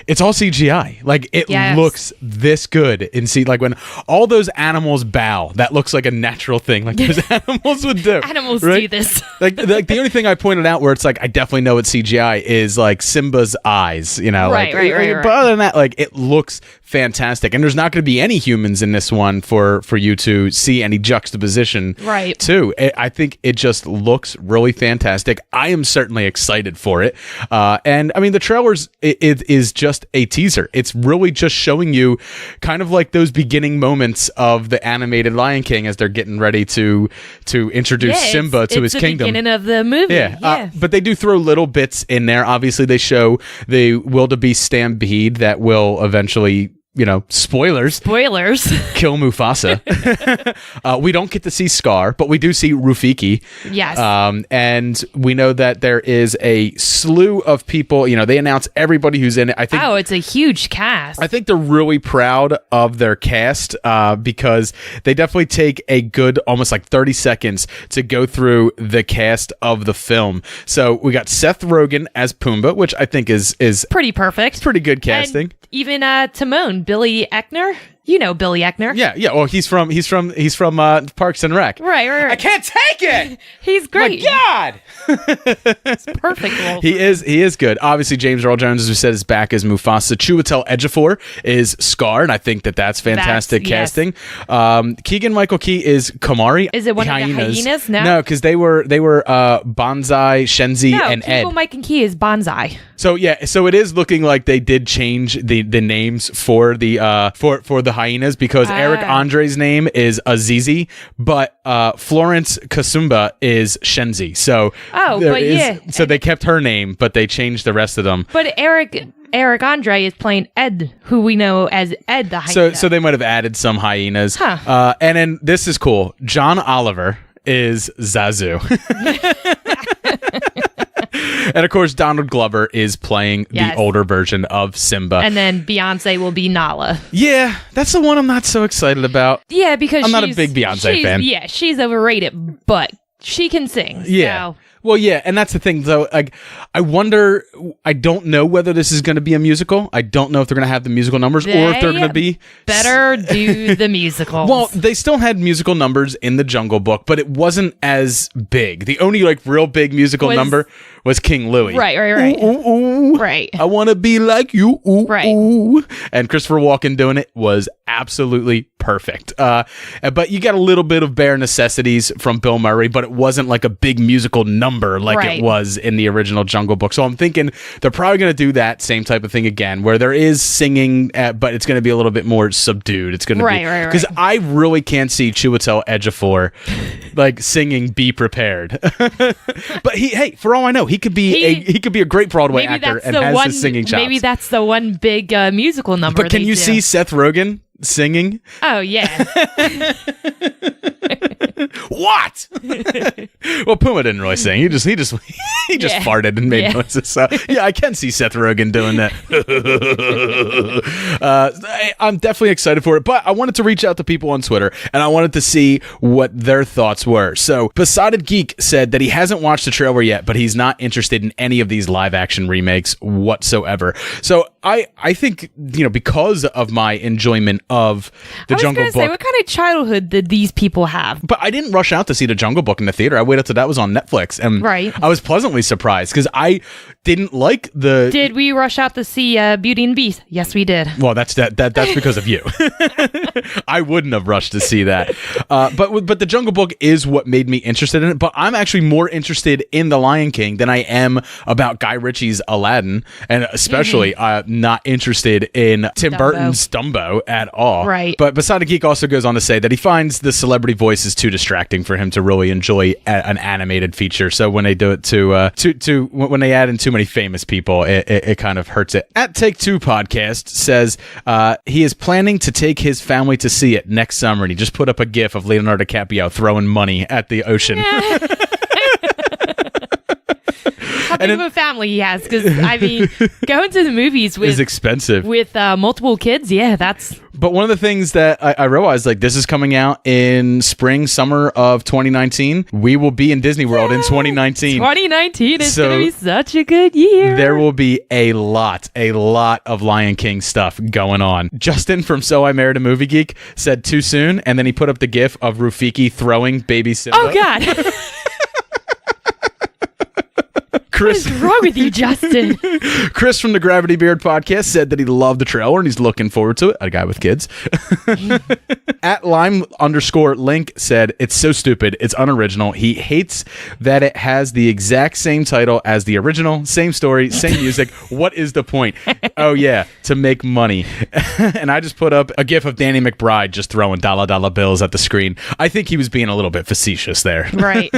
It's all CGI. Like it Yes. looks this good. And see, like when all those animals bow, that looks like a natural thing. Like those animals would do. Animals right? do this. Like the only thing I pointed out where it's like I definitely know it's CGI is like Simba's eyes. Right. But other than that, like it looks fantastic. And there's not going to be any humans in this one for you to see any juxtaposition. Right. Too. I think it just looks really fantastic. I am certainly excited for it. And I mean, the trailers it is just a teaser. It's really just showing you kind of like those beginning moments of the animated Lion King as they're getting ready to introduce Simba to his the kingdom. Beginning of the movie. Yeah. But they do throw little bits in there. Obviously, they show the wildebeest stampede that will eventually, spoilers, kill Mufasa. We don't get to see Scar, but we do see Rafiki. Yes. And we know that there is a slew of people. They announce everybody who's in it. I think. Oh, it's a huge cast. I think they're really proud of their cast because they definitely take a good almost like 30 seconds to go through the cast of the film. So we got Seth Rogen as Pumbaa, which I think is pretty perfect. pretty good casting. And even Timon, Billy Eichner. You know Billy Eichner. Yeah. Well, he's from Parks and Rec. Right. I can't take it. He's great. My God. It's perfect role. He is good. Obviously, James Earl Jones, as we said, is back as Mufasa. Chiwetel Ejiofor is Scar, and I think that's fantastic casting. Keegan-Michael Key is Kamari. Is it one of the hyenas? No, because they were Bonsai, Shenzi, and Ed. No, Mike and Key is Bonsai. So it is looking like they did change the names for the for the hyenas, because Eric Andre's name is Azizi, but Florence Kasumba is Shenzi. So so they kept her name, but they changed the rest of them. But Eric Andre is playing Ed, who we know as Ed the hyena. So they might have added some hyenas. Huh. And then this is cool. John Oliver is Zazu. And of course, Donald Glover is playing the older version of Simba. And then Beyonce will be Nala. Yeah, that's the one I'm not so excited about. Yeah, because I'm not a big Beyonce fan. Yeah, she's overrated, but she can sing. Yeah. So. Well, yeah, and that's the thing, though. Like, I don't know whether this is going to be a musical. I don't know if they're going to have the musical numbers or if they're going to be... Better do the musical. Well, they still had musical numbers in the Jungle Book, but it wasn't as big. The only, real big musical number was King Louie. Right. Ooh, ooh, ooh. Right. I want to be like you. Ooh, right. Ooh. And Christopher Walken doing it was absolutely perfect. But you got a little bit of bare necessities from Bill Murray, but it wasn't like a big musical number it was in the original Jungle Book. So I'm thinking they're probably going to do that same type of thing again, where there is singing, but it's going to be a little bit more subdued. It's going to be because I really can't see Chiwetel Ejiofor singing "Be Prepared." But for all I know, he could be a great Broadway actor and has his singing chops. Maybe that's the one big musical number. But can you see Seth Rogen singing? Oh yeah. What? Well, Puma didn't really sing. He just farted and made noises. So yeah, I can see Seth Rogen doing that. I'm definitely excited for it, but I wanted to reach out to people on Twitter and I wanted to see what their thoughts were. So Besotted Geek said that he hasn't watched the trailer yet, but he's not interested in any of these live action remakes whatsoever. So I think, because of my enjoyment of the Jungle Book. Say, what kind of childhood did these people have? But I didn't rush out to see the Jungle Book in the theater. I waited that was on Netflix, and Right. I was pleasantly surprised because I didn't like the. Did we rush out to see Beauty and the Beast? Yes, we did. Well, that's because of you. I wouldn't have rushed to see that, but the Jungle Book is what made me interested in it. But I'm actually more interested in The Lion King than I am about Guy Ritchie's Aladdin, and especially not interested in Tim Burton's Dumbo at all. Right. But Basada Geek also goes on to say that he finds the celebrity voices too distracting for him to really enjoy an animated feature. So when they do it when they add in too many famous people, it kind of hurts it. At Take Two Podcast says he is planning to take his family to see it next summer, and he just put up a GIF of Leonardo DiCaprio throwing money at the ocean. How big of a family he has? Because I mean, going to the movies is expensive with multiple kids. Yeah, that's. But one of the things that I realized, like, this is coming out in spring, summer of 2019. We will be in Disney World in 2019. 2019 is going to be such a good year. There will be a lot of Lion King stuff going on. Justin from So I Married a Movie Geek said too soon, and then he put up the GIF of Rafiki throwing baby Simba. Oh, God. Chris, what is wrong with you, Justin? Chris from the Gravity Beard podcast said that he loved the trailer and he's looking forward to it. A guy with kids. At Lime_Link said, it's so stupid. It's unoriginal. He hates that it has the exact same title as the original. Same story, same music. What is the point? Oh, yeah, to make money. And I just put up a gif of Danny McBride just throwing dollar bills at the screen. I think he was being a little bit facetious there. Right.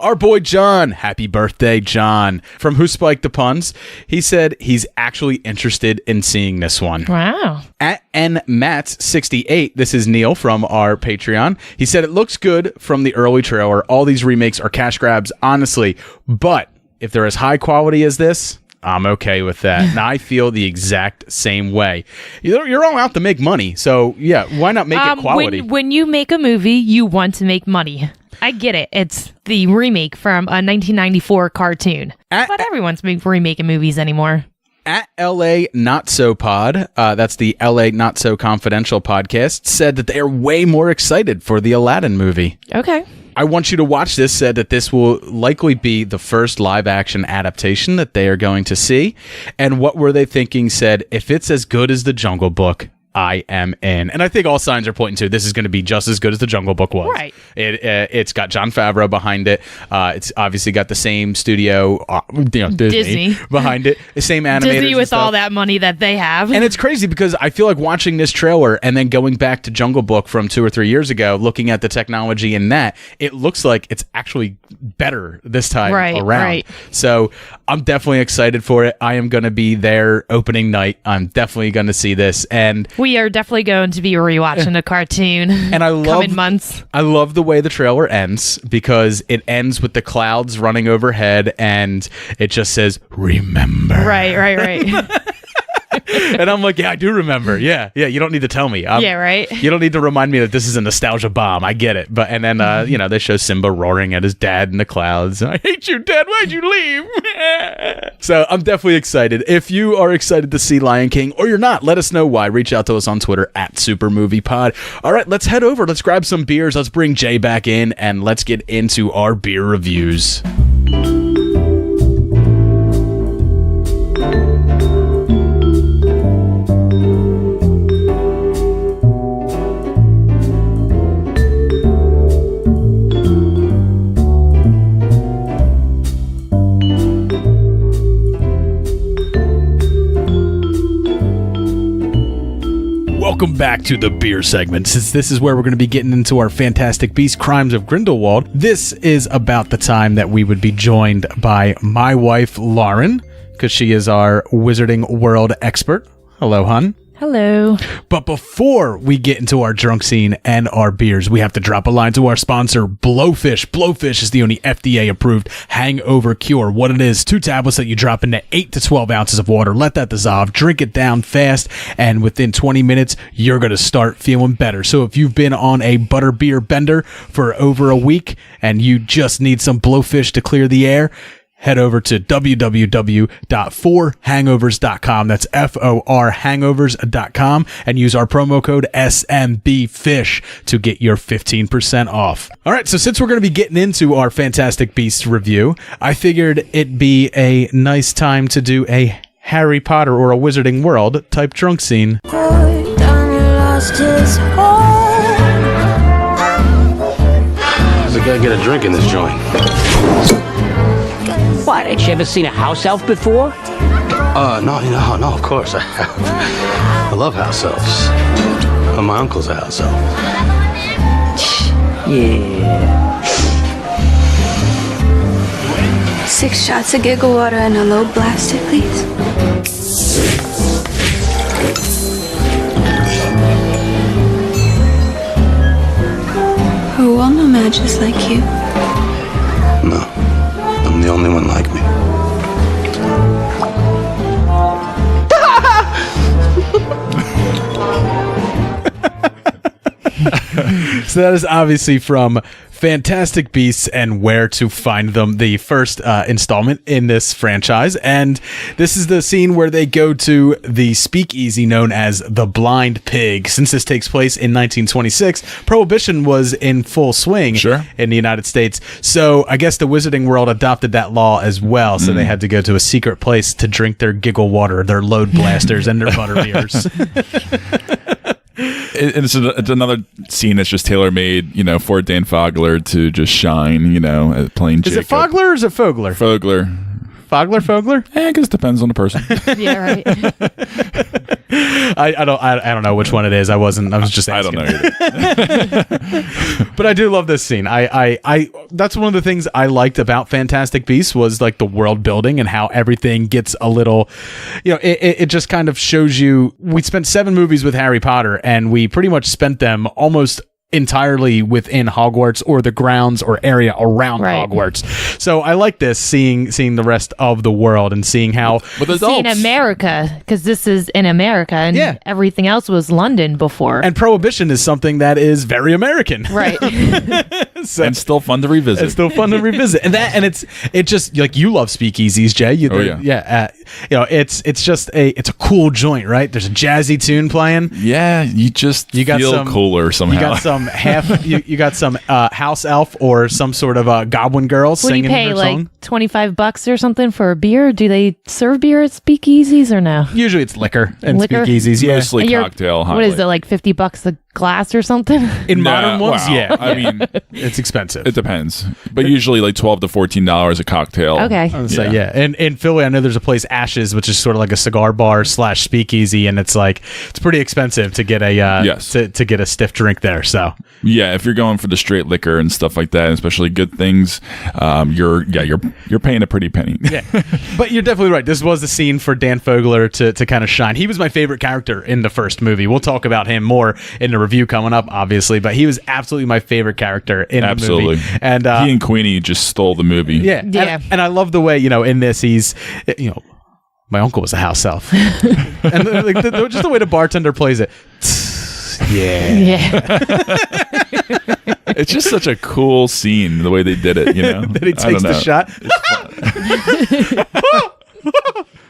Our boy John, happy birthday, John, from Who Spiked the Puns. He said he's actually interested in seeing this one. Wow. At NMats68, this is Neil from our Patreon. He said it looks good from the early trailer. All these remakes are cash grabs, honestly. But if they're as high quality as this, I'm okay with that. And I feel the exact same way. You're all out to make money. So, yeah, why not make it quality? When you make a movie, you want to make money. I get it. It's the remake from a 1994 cartoon. But everyone's remaking movies anymore. At LA Not So Pod, that's the LA Not So Confidential podcast, said that they are way more excited for the Aladdin movie. Okay. I Want You to Watch This said that this will likely be the first live-action adaptation that they are going to see. And what were they thinking? Said, if it's as good as The Jungle Book, I am in. And I think all signs are pointing to this is going to be just as good as The Jungle Book was. Right. It's got Jon Favreau behind it. It's obviously got the same studio, Disney behind it. The same animators. Disney with all that money that they have. And it's crazy because I feel like watching this trailer and then going back to Jungle Book from 2 or 3 years ago, looking at the technology in that, it looks like it's actually better this time around. Right. So I'm definitely excited for it. I am going to be there opening night. I'm definitely going to see this. And we are definitely going to be rewatching the cartoon and coming months. I love the way the trailer ends because it ends with the clouds running overhead and it just says, remember. Right. And I'm like, yeah, I do remember. Yeah. You don't need to tell me. Yeah, right. You don't need to remind me that this is a nostalgia bomb. I get it. But and then they show Simba roaring at his dad in the clouds. I hate you, Dad. Why'd you leave? So I'm definitely excited. If you are excited to see Lion King or you're not, let us know why. Reach out to us on Twitter at SuperMoviePod. All right, let's head over. Let's grab some beers. Let's bring Jay back in and let's get into our beer reviews. Welcome back to the beer segment. Since this is where we're going to be getting into our Fantastic Beast Crimes of Grindlewald, this is about the time that we would be joined by my wife, Lauren, because she is our Wizarding World expert. Hello, hon. Hello. But before we get into our drunk scene and our beers, we have to drop a line to our sponsor, Blowfish. Blowfish is the only FDA-approved hangover cure. What it is, 2 tablets that you drop into 8 to 12 ounces of water, let that dissolve, drink it down fast, and within 20 minutes, you're going to start feeling better. So if you've been on a butterbeer bender for over a week and you just need some Blowfish to clear the air, head over to www.forhangovers.com. That's FOR hangovers.com and use our promo code SMBFish to get your 15% off. All right, so since we're going to be getting into our Fantastic Beasts review, I figured it'd be a nice time to do a Harry Potter or a Wizarding World type drunk scene. We gotta get a drink in this joint. What, had you ever seen a house elf before? No, of course. I love house elves. My uncle's a house elf. Yeah. 6 shots of giggle water and a low blaster, please. Oh, well, no matches like you. No, I'm the only one like me. So that is obviously from Fantastic Beasts and Where to Find Them, the first installment in this franchise. And this is the scene where they go to the speakeasy known as the Blind Pig. Since this takes place in 1926, Prohibition was in full swing in the United States. So I guess the Wizarding World adopted that law as well. So they had to go to a secret place to drink their giggle water, their load blasters, and their butterbeers. It's another scene that's just tailor-made, for Dan Fogler to just shine, playing Jacob. Is it Fogler or is it Fogler? Fogler. Fogler? I guess it depends on the person. Yeah, right. I don't know which one it is. I was just asking. I don't know either. But I do love this scene. I that's one of the things I liked about Fantastic Beasts was like the world building and how everything gets a little, it just kind of shows you. We spent 7 movies with Harry Potter and we pretty much spent them almost entirely within Hogwarts or the grounds or area around Hogwarts. So I like this, seeing the rest of the world and seeing how seeing America, because this is in America and everything else was London before. And Prohibition is something that is very American. Right. So, and still fun to revisit. It's still fun to revisit. And it just like you love speakeasies, Jay. It's just a cool joint, right? There's a jazzy tune playing. Yeah, you got feel cooler somehow. You got some you got some house elf or some sort of goblin girl singing you pay her like song. $25 or something for a beer? Do they serve beer at speakeasies or no? Usually it's liquor and speakeasies. Yeah, mostly cocktail. What is it, like $50 a glass or something? In modern ones, wow. I mean, it's expensive. It depends, but usually like $12 to $14 a cocktail. Okay. And in Philly, I know there's a place, Ashes, which is sort of like a cigar bar / speakeasy, and it's pretty expensive to get a to get a stiff drink there. So yeah, if you're going for the straight liquor and stuff like that, and especially good things, you're paying a pretty penny. Yeah, but you're definitely right. This was the scene for Dan Fogler to kind of shine. He was my favorite character in the first movie. We'll talk about him more in the review coming up, obviously, but he was absolutely my favorite character in the movie. And he and Queenie just stole the movie. Yeah. And I love the way, in this he's, my uncle was a house elf. And just the way the bartender plays it. Yeah. It's just such a cool scene, the way they did it, That he takes the shot.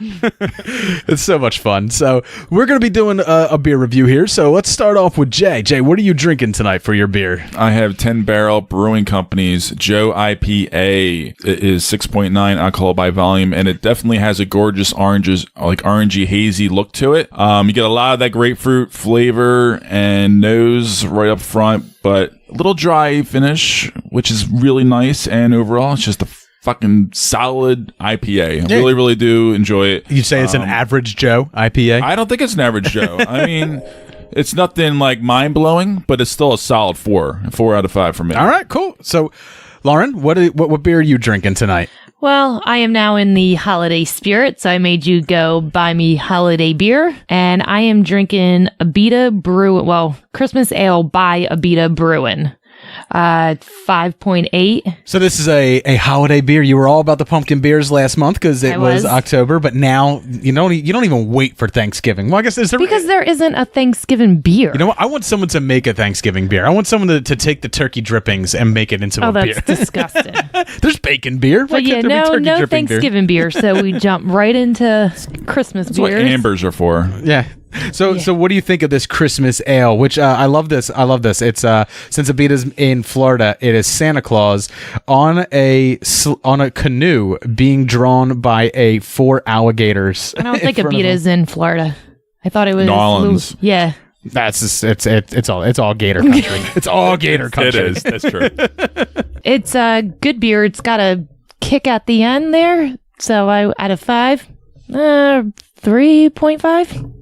It's so much fun. So we're going to be doing a beer review here. So let's start off with Jay. Jay, what are you drinking tonight for your beer? I have 10 Barrel Brewing Company's Joe IPA. It is 6.9 alcohol by volume, and it definitely has a gorgeous orangey hazy look to it. You get a lot of that grapefruit flavor and nose right up front, but a little dry finish, which is really nice. And overall, it's just a fucking solid IPA. I really, really do enjoy it. You say it's an average Joe IPA? I don't think it's an average Joe. I mean, it's nothing like mind-blowing, but it's still a solid 4 out of 5 for me. All right, cool. So, Lauren, what beer are you drinking tonight? Well, I am now in the holiday spirit, so I made you go buy me holiday beer, and I am drinking Abita Christmas Ale by Abita Brewing. 5.8. So this is a holiday beer. You were all about the pumpkin beers last month because it was October, but now you don't even wait for Thanksgiving. Well, I guess because there isn't a Thanksgiving beer. You know what? I want someone to make a Thanksgiving beer. I want someone to take the turkey drippings and make it into a beer. Oh, that's disgusting. There's bacon beer. But yeah, no Thanksgiving beer. So we jump right into Christmas That's beers. what ambers are for. Yeah. So what do you think of this Christmas ale? Which I love this. It's since Abita's in Florida, it is Santa Claus on a canoe being drawn by 4 alligators. I don't think Abita's in Florida. I thought it was Nolans. Yeah. That's just, it's all gator country. It's all gator country. It is. That's true. It's a good beer. It's got a kick at the end there. So out of 5, 3.5.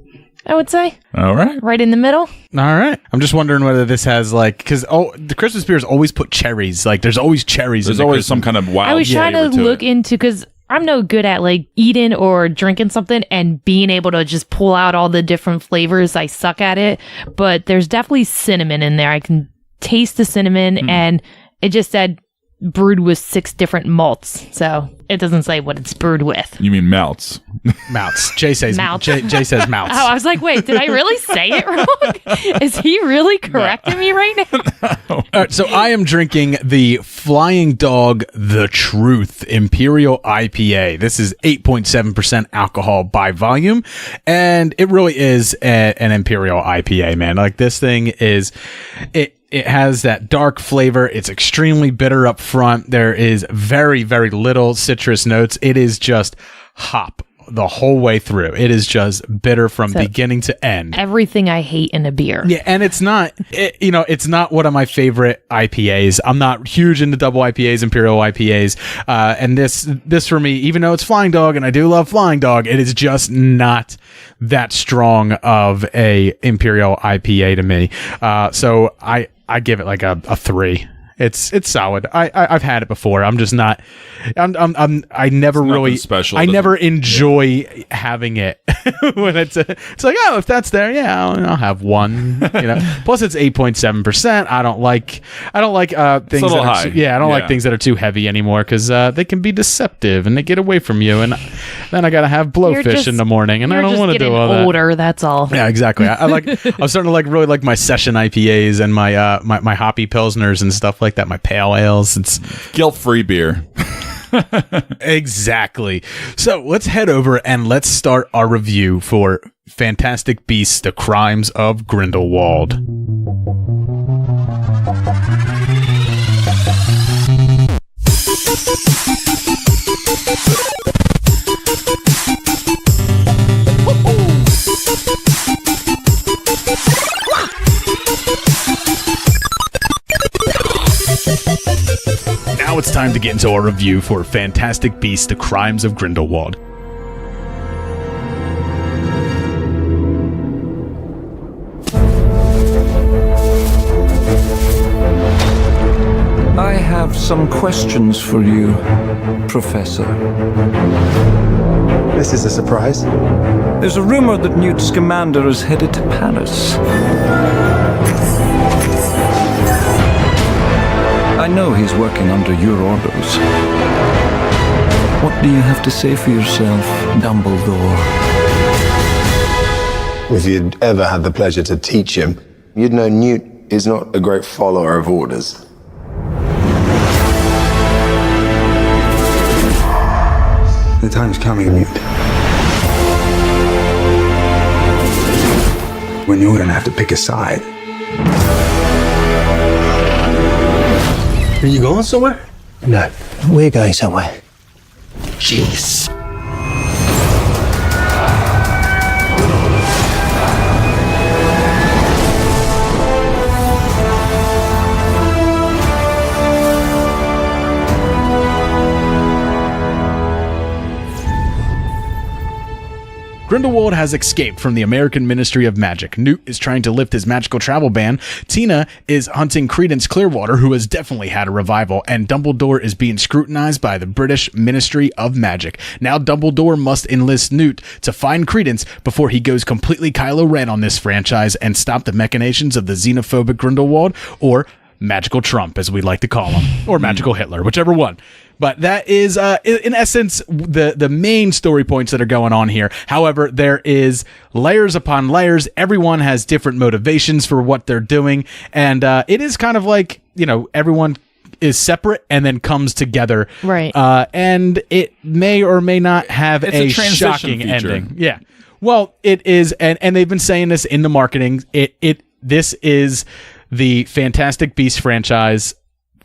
I would say. All right. Right in the middle. All right. I'm just wondering whether this has because the Christmas beers always put cherries. Like there's always cherries. There's always some kind of wild. I was trying to look into because I'm no good at like eating or drinking something and being able to just pull out all the different flavors. I suck at it, but there's definitely cinnamon in there. I can taste the cinnamon, and it just said brewed with 6 different malts. So it doesn't say what it's brewed with. You mean malts? Malts. Jay says malts. Jay says malts. Oh, I was like, wait, did I really say it wrong? Is he really correcting me right now? All right, so I am drinking the Flying Dog The Truth Imperial IPA. This is 8.7% alcohol by volume, and it really is an Imperial IPA, man. Like this thing is It has that dark flavor. It's extremely bitter up front. There is very, very little citrus notes. It is just hop the whole way through. It is just bitter from beginning to end. Everything I hate in a beer. Yeah, and it's not one of my favorite IPAs. I'm not huge into double IPAs, Imperial IPAs. And this for me, even though it's Flying Dog and I do love Flying Dog, it is just not that strong of a Imperial IPA to me. So I give it like a 3. It's solid. I've had it before. I'm just not. I never really special. I never enjoy having it when it's like, oh, if that's there, yeah, I'll have one. Plus it's 8.7%. I don't like things. It's a little high. I don't like things that are too heavy anymore because they can be deceptive and they get away from you. And then I gotta have blowfish in the morning, and I don't want to do all that. Older, that's all. Yeah, exactly. I'm starting to really like my session IPAs and my my hoppy pilsners and stuff like that. My pale ales. It's guilt-free beer. Exactly. So let's head over and let's start our review for Fantastic Beasts: The Crimes of Grindelwald. Now it's time to get into our review for Fantastic Beasts: The Crimes of Grindelwald. I have some questions for you, Professor. This is a surprise. There's a rumor that Newt Scamander is headed to Paris. I know he's working under your orders. What do you have to say for yourself, Dumbledore? If you'd ever had the pleasure to teach him, you'd know Newt is not a great follower of orders. The time's coming, Newt, when you're gonna have to pick a side. Are you going somewhere? No, we're going somewhere. Jeez. Grindelwald has escaped from the American Ministry of Magic. Newt is trying to lift his magical travel ban. Tina is hunting Credence Clearwater, who has definitely had a revival. And Dumbledore is being scrutinized by the British Ministry of Magic. Now Dumbledore must enlist Newt to find Credence before he goes completely Kylo Ren on this franchise and stop the machinations of the xenophobic Grindelwald, or Magical Trump, as we like to call him, or Magical Hitler, whichever one. But that is, in essence, the main story points that are going on here. However, there is layers upon layers. Everyone has different motivations for what they're doing. And it is kind of like, everyone is separate and then comes together. Right. And it may or may not have a transition shocking feature. ending. Yeah. Well, it is, and they've been saying this in the marketing. This is the Fantastic Beasts franchise.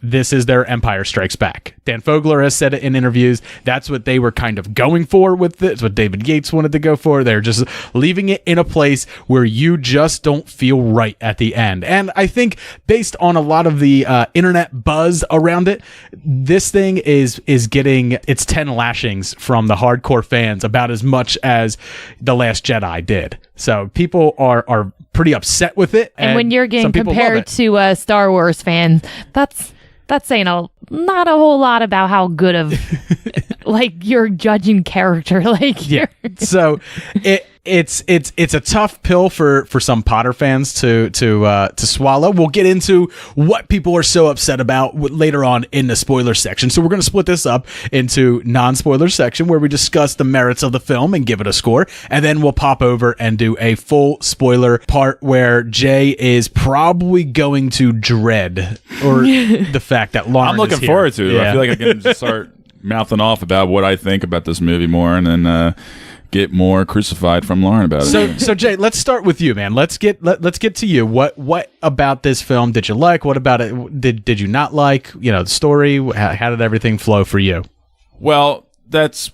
This is their Empire Strikes Back. Dan Fogler has said it in interviews. That's what they were kind of going for with this. It's what David Yates wanted to go for. They're just leaving it in a place where you just don't feel right at the end. And I think based on a lot of the internet buzz around it, this thing is getting its 10 lashings from the hardcore fans, about as much as The Last Jedi did. So people are pretty upset with it. And when you're getting compared to a Star Wars fan, that's saying not a whole lot about how good of you're judging character. So it's a tough pill for some Potter fans to swallow. We'll get into what people are so upset about later on in the spoiler section. So we're going to split this up into non-spoiler section where we discuss the merits of the film and give it a score, and then we'll pop over and do a full spoiler part where Jay is probably going to dread the fact that Lauren I'm looking is here. forward to it. Yeah. I feel like I can just start mouthing off about what I think about this movie more, and then get more crucified from Lauren about it. So Jay, let's start with you, man. Let's get to you. What about this film did you like? What about it did you not like? The story. How did everything flow for you? Well, that's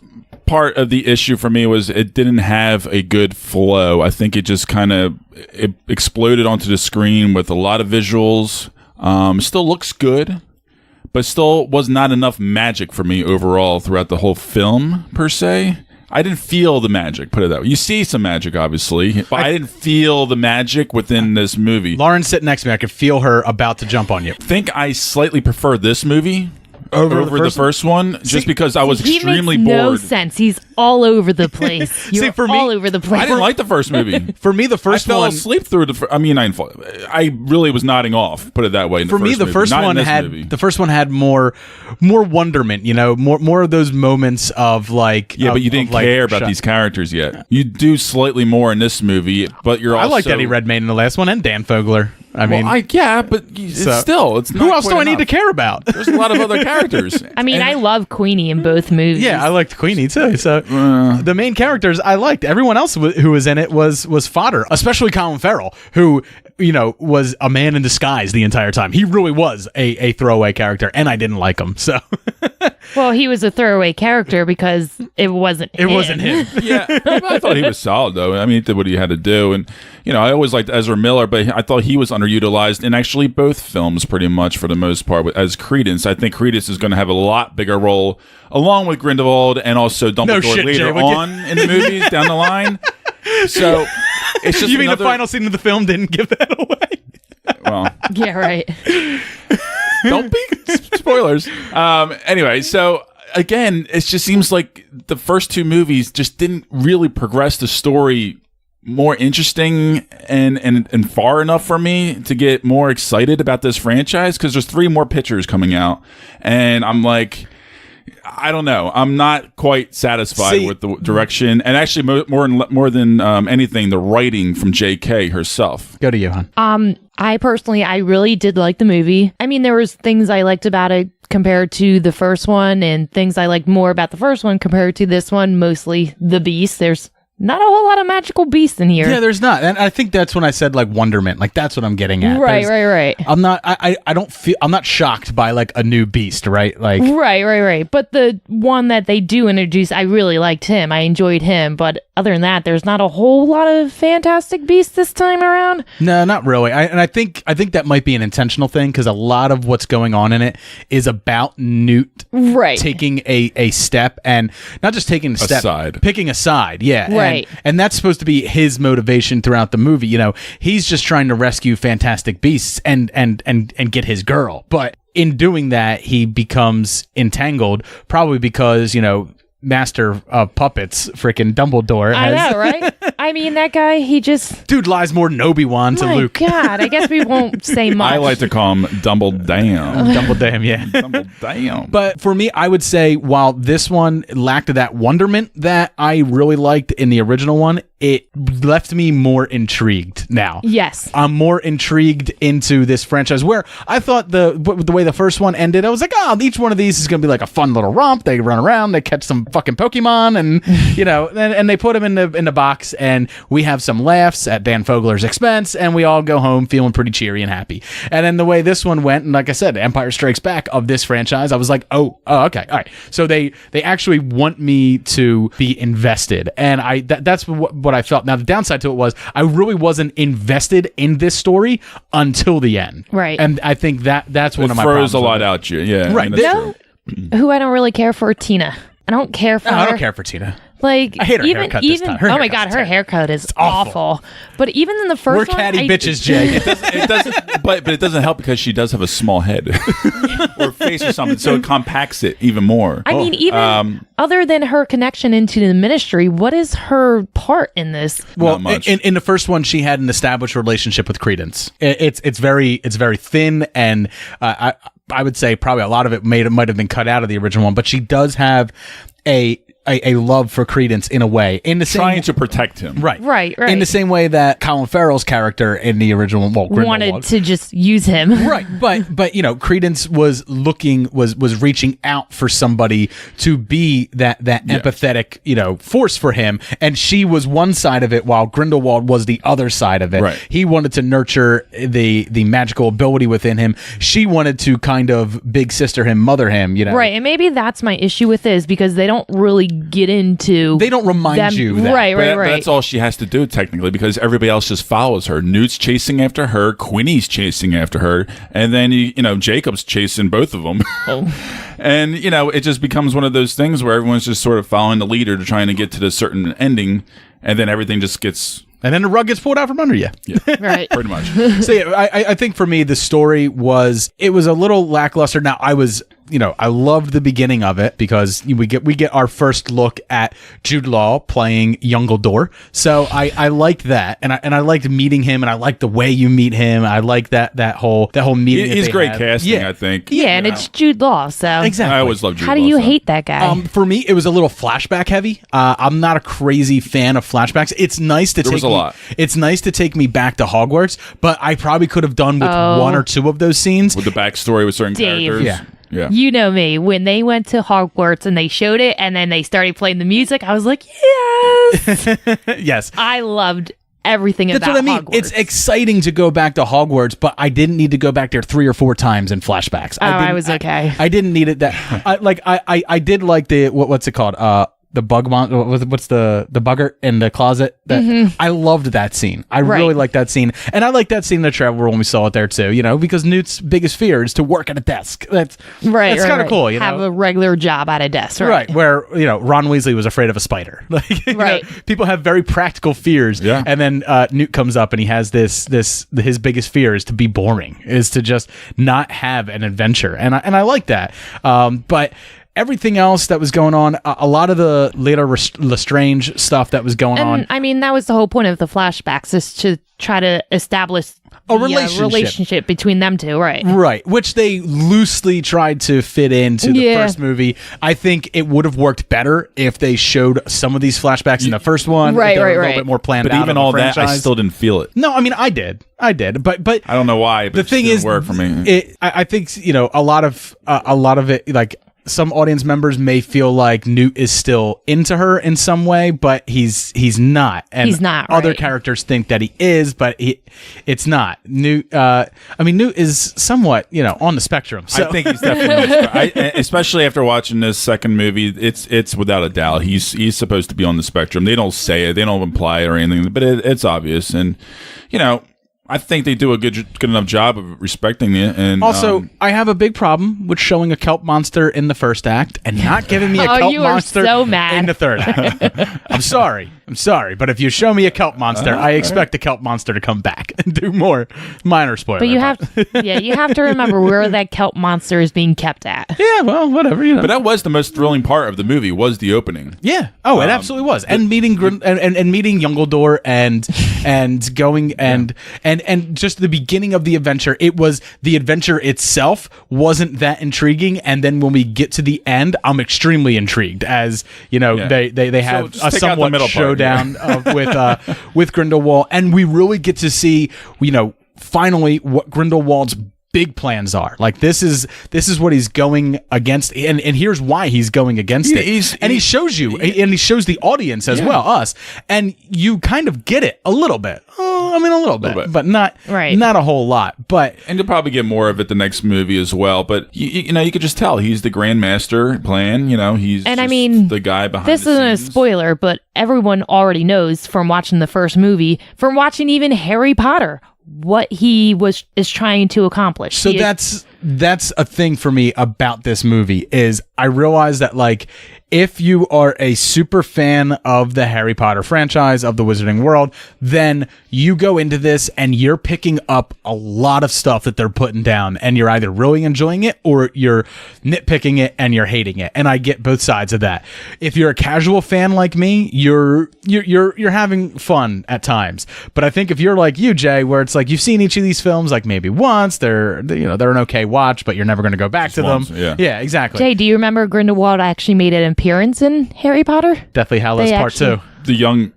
part of the issue for me, was it didn't have a good flow. I think it just kind of exploded onto the screen with a lot of visuals. Still looks good, but still was not enough magic for me overall throughout the whole film, per se. I didn't feel the magic, put it that way. You see some magic, obviously, but I didn't feel the magic within this movie. Lauren's sitting next to me. I could feel her about to jump on you. I think I slightly prefer this movie over the first one, just because I was extremely bored. bored. No sense. He's all over the place. You're all over the place. I didn't like the first movie. For me, the first one, I fell asleep through I really was nodding off. Put it that way. For me, the first one had more wonderment. More of those moments of but you didn't care about these characters yet. You do slightly more in this movie, but I liked Eddie Redmayne in the last one and Dan Fogler. But it's not. Who else do I need enough. to care about? There's a lot of other characters. I love Queenie in both movies. Yeah, I liked Queenie too. So the main characters I liked. Everyone else who was in it was fodder, especially Colin Farrell, who was a man in disguise the entire time. He really was a throwaway character, and I didn't like him. So, well, he was a throwaway character because it wasn't him. Yeah, I thought he was solid though. He did what he had to do, and I always liked Ezra Miller, but I thought he was underutilized in actually both films pretty much for the most part. As Credence, I think Credence is going to have a lot bigger role along with Grindlewald and also Dumbledore later on in the movies down the line. So it's just you mean the final scene of the film didn't give that away? Well, yeah, right. Don't be spoilers. Anyway, so again, it just seems like the first two movies just didn't really progress the story more interesting and far enough for me to get more excited about this franchise, because there's 3 more pictures coming out, and I'm like, I don't know. I'm not quite satisfied with the direction, and actually more than anything, the writing from J.K. herself. Go to you, hon. I really did like the movie. There was things I liked about it compared to the first one, and things I liked more about the first one compared to this one. Mostly the beast. There's not a whole lot of magical beasts in here. Yeah, there's not. And I think that's when I said wonderment. That's what I'm getting at. Right. I'm not I'm not shocked by a new beast, right? Right. But the one that they do introduce, I really liked him. I enjoyed him. But other than that, there's not a whole lot of Fantastic Beasts this time around. No, not really. I think that might be an intentional thing, because a lot of what's going on in it is about Newt taking a step, and not just taking a step, picking a side. Yeah. Right. And that's supposed to be his motivation throughout the movie. He's just trying to rescue Fantastic Beasts and get his girl. But in doing that, he becomes entangled, probably because, master of puppets, freaking Dumbledore. I know, right? I mean, that guy, he just... Dude lies more than Obi-Wan to My Luke. God, I guess we won't say much. I like to call him Dumbledam. Dumbledam, yeah. Dumbledam. But for me, I would say while this one lacked that wonderment that I really liked in the original one, it left me more intrigued now. Yes. I'm more intrigued into this franchise where I thought the way the first one ended, I was like, oh, each one of these is going to be like a fun little romp. They run around, they catch some fucking Pokemon and, you know, and they put them in the box and we have some laughs at Dan Fogler's expense and we all go home feeling pretty cheery and happy. And then the way this one went, and like I said, Empire Strikes Back of this franchise, I was like, oh, okay, all right. So they actually want me to be invested. And that's what I felt. Now, the downside to it was I really wasn't invested in this story until the end. Right. And I think that's one of my problems. It throws a lot out you. Yeah. Right. I mean, that's true. Who I don't really care for, Tina. I don't care for her. I don't care for Tina. Like, I hate her haircut this time. Her oh my God, her haircut is awful. But even in the first We're one, catty bitches, Jay. It doesn't, but it doesn't help because she does have a small head or face or something, so it compacts it even more. I mean, even other than her connection into the ministry, what is her part in this? Well, in the first one, she had an established relationship with Credence. It's very thin, and I would say probably a lot of it might have been cut out of the original one, but she does have a love for Credence in a way, in the same trying to protect him, right, in the same way that Colin Farrell's character in the original wanted to just use him, right? But you know, Credence was reaching out for somebody to be that empathetic, you know, force for him, and she was one side of it while Grindelwald was the other side of it. Right. He wanted to nurture the magical ability within him. She wanted to kind of big sister him, mother him, you know. Right, and maybe that's my issue with this because they don't really get into. They don't remind you that. Right. But that's all she has to do technically because everybody else just follows her. Newt's chasing after her, Quinny's chasing after her, and then you know Jacob's chasing both of them. And you know it just becomes one of those things where everyone's just sort of following the leader to trying to get to the certain ending, and then everything just gets. And then the rug gets pulled out from under you. Yeah, right. Pretty much. So yeah, I think for me the story was a little lackluster. Now I loved the beginning of it because we get our first look at Jude Law playing Youngledore. So I liked that, and I liked meeting him, and I liked the way you meet him. I like that whole meeting. He's great casting, I think. Yeah, and it's Jude Law. So exactly, I always loved Jude Law. How do you hate that guy? For me, it was a little flashback heavy. I'm not a crazy fan of flashbacks. It's nice to It's nice to take me back to Hogwarts, but I probably could have done with one or two of those scenes with the backstory with certain characters. Yeah. You know me. When they went to Hogwarts and they showed it and then they started playing the music, I was like, yes. Yes. I loved everything That's about what I mean. Hogwarts. It's exciting to go back to Hogwarts, but I didn't need to go back there 3 or 4 times in flashbacks. I was okay. I didn't need it I did like the, what's it called? The bug what's the bugger in the closet? I loved that scene. I really liked that scene, and I liked that scene in the travel when we saw it there too. You know, because Newt's biggest fear is to work at a desk. That's kind of cool. You have know? a regular job at a desk, right? Where Ron Weasley was afraid of a spider. Like, right. People have very practical fears. Yeah. And then Newt comes up and he has his biggest fear is to be boring, is to just not have an adventure, and I like that. But everything else that was going on, a lot of the later Lestrange stuff that was going on. I mean, that was the whole point of the flashbacks, is to try to establish a relationship between them two, right? Right, which they loosely tried to fit into the first movie. I think it would have worked better if they showed some of these flashbacks in the first one. Right, a little bit more planned but out. But even all that, I still didn't feel it. No, I mean, I did, but I don't know why. But the thing is, work for me. I think a lot of it, like. Some audience members may feel like Newt is still into her in some way, but he's not. And he's not. Other right. characters think that he is, but it's not. Newt. Newt is somewhat, on the spectrum. So. I think he's definitely, especially after watching this second movie. It's without a doubt he's supposed to be on the spectrum. They don't say it, they don't imply it or anything, but it's obvious. And I think they do a good enough job of respecting it. And also, I have a big problem with showing a kelp monster in the first act and not giving me a kelp you monster are so mad. in the third act. I'm sorry, but if you show me a kelp monster, I expect the kelp monster to come back and do more. Minor spoiler. But you have to remember where that kelp monster is being kept at. Yeah, well, whatever. You know. But that was the most thrilling part of the movie, was the opening. Yeah. Oh, it absolutely was. And meeting and meeting Youngledore and going and just the beginning of the adventure. It was the adventure itself wasn't that intriguing, and then when we get to the end, I'm extremely intrigued. As you know, they have a somewhat showdown with Grindlewald, and we really get to see finally what Grindelwald's big plans are. Like this is what he's going against, and here's why he's going against it. He shows you, and he shows the audience as well, us, and you kind of get it a little bit. A little bit, but not a whole lot. And you'll probably get more of it the next movie as well. But you could just tell he's the Grandmaster plan. He's the guy behind. This isn't a spoiler, but everyone already knows from watching the first movie, from watching even Harry Potter, what he is trying to accomplish. So that's a thing for me about this movie is I realize that if you are a super fan of the Harry Potter franchise, of the Wizarding World, then you go into this and you're picking up a lot of stuff that they're putting down, and you're either really enjoying it or you're nitpicking it and you're hating it. And I get both sides of that. If you're a casual fan like me, you're having fun at times. But I think if you're like you, Jay, where it's like you've seen each of these films like maybe once, they're an okay watch, but you're never going to go back to once, them. Yeah, exactly. Jay, do you remember Grindelwald actually made an appearance in Harry Potter? Deathly Hallows Part 2. The young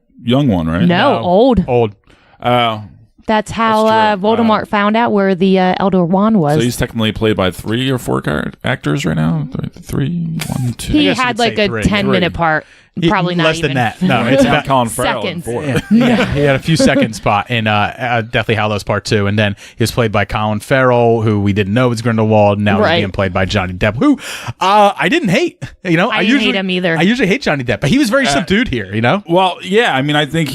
one, right? No, old. That's how Voldemort found out where the Elder Wand was. So he's technically played by 3 or 4 actors right now? 3, 1, 2. He had like a 10-minute part. Probably not less even. than that. No, it's about Colin Farrell. Seconds. Yeah, he had a few second spot in Deathly Hallows Part 2, and then he was played by Colin Farrell, who we didn't know was Grindelwald. Now he's being played by Johnny Depp, who I didn't hate. I didn't hate him either. I usually hate Johnny Depp, but he was very subdued here. Well, yeah. I think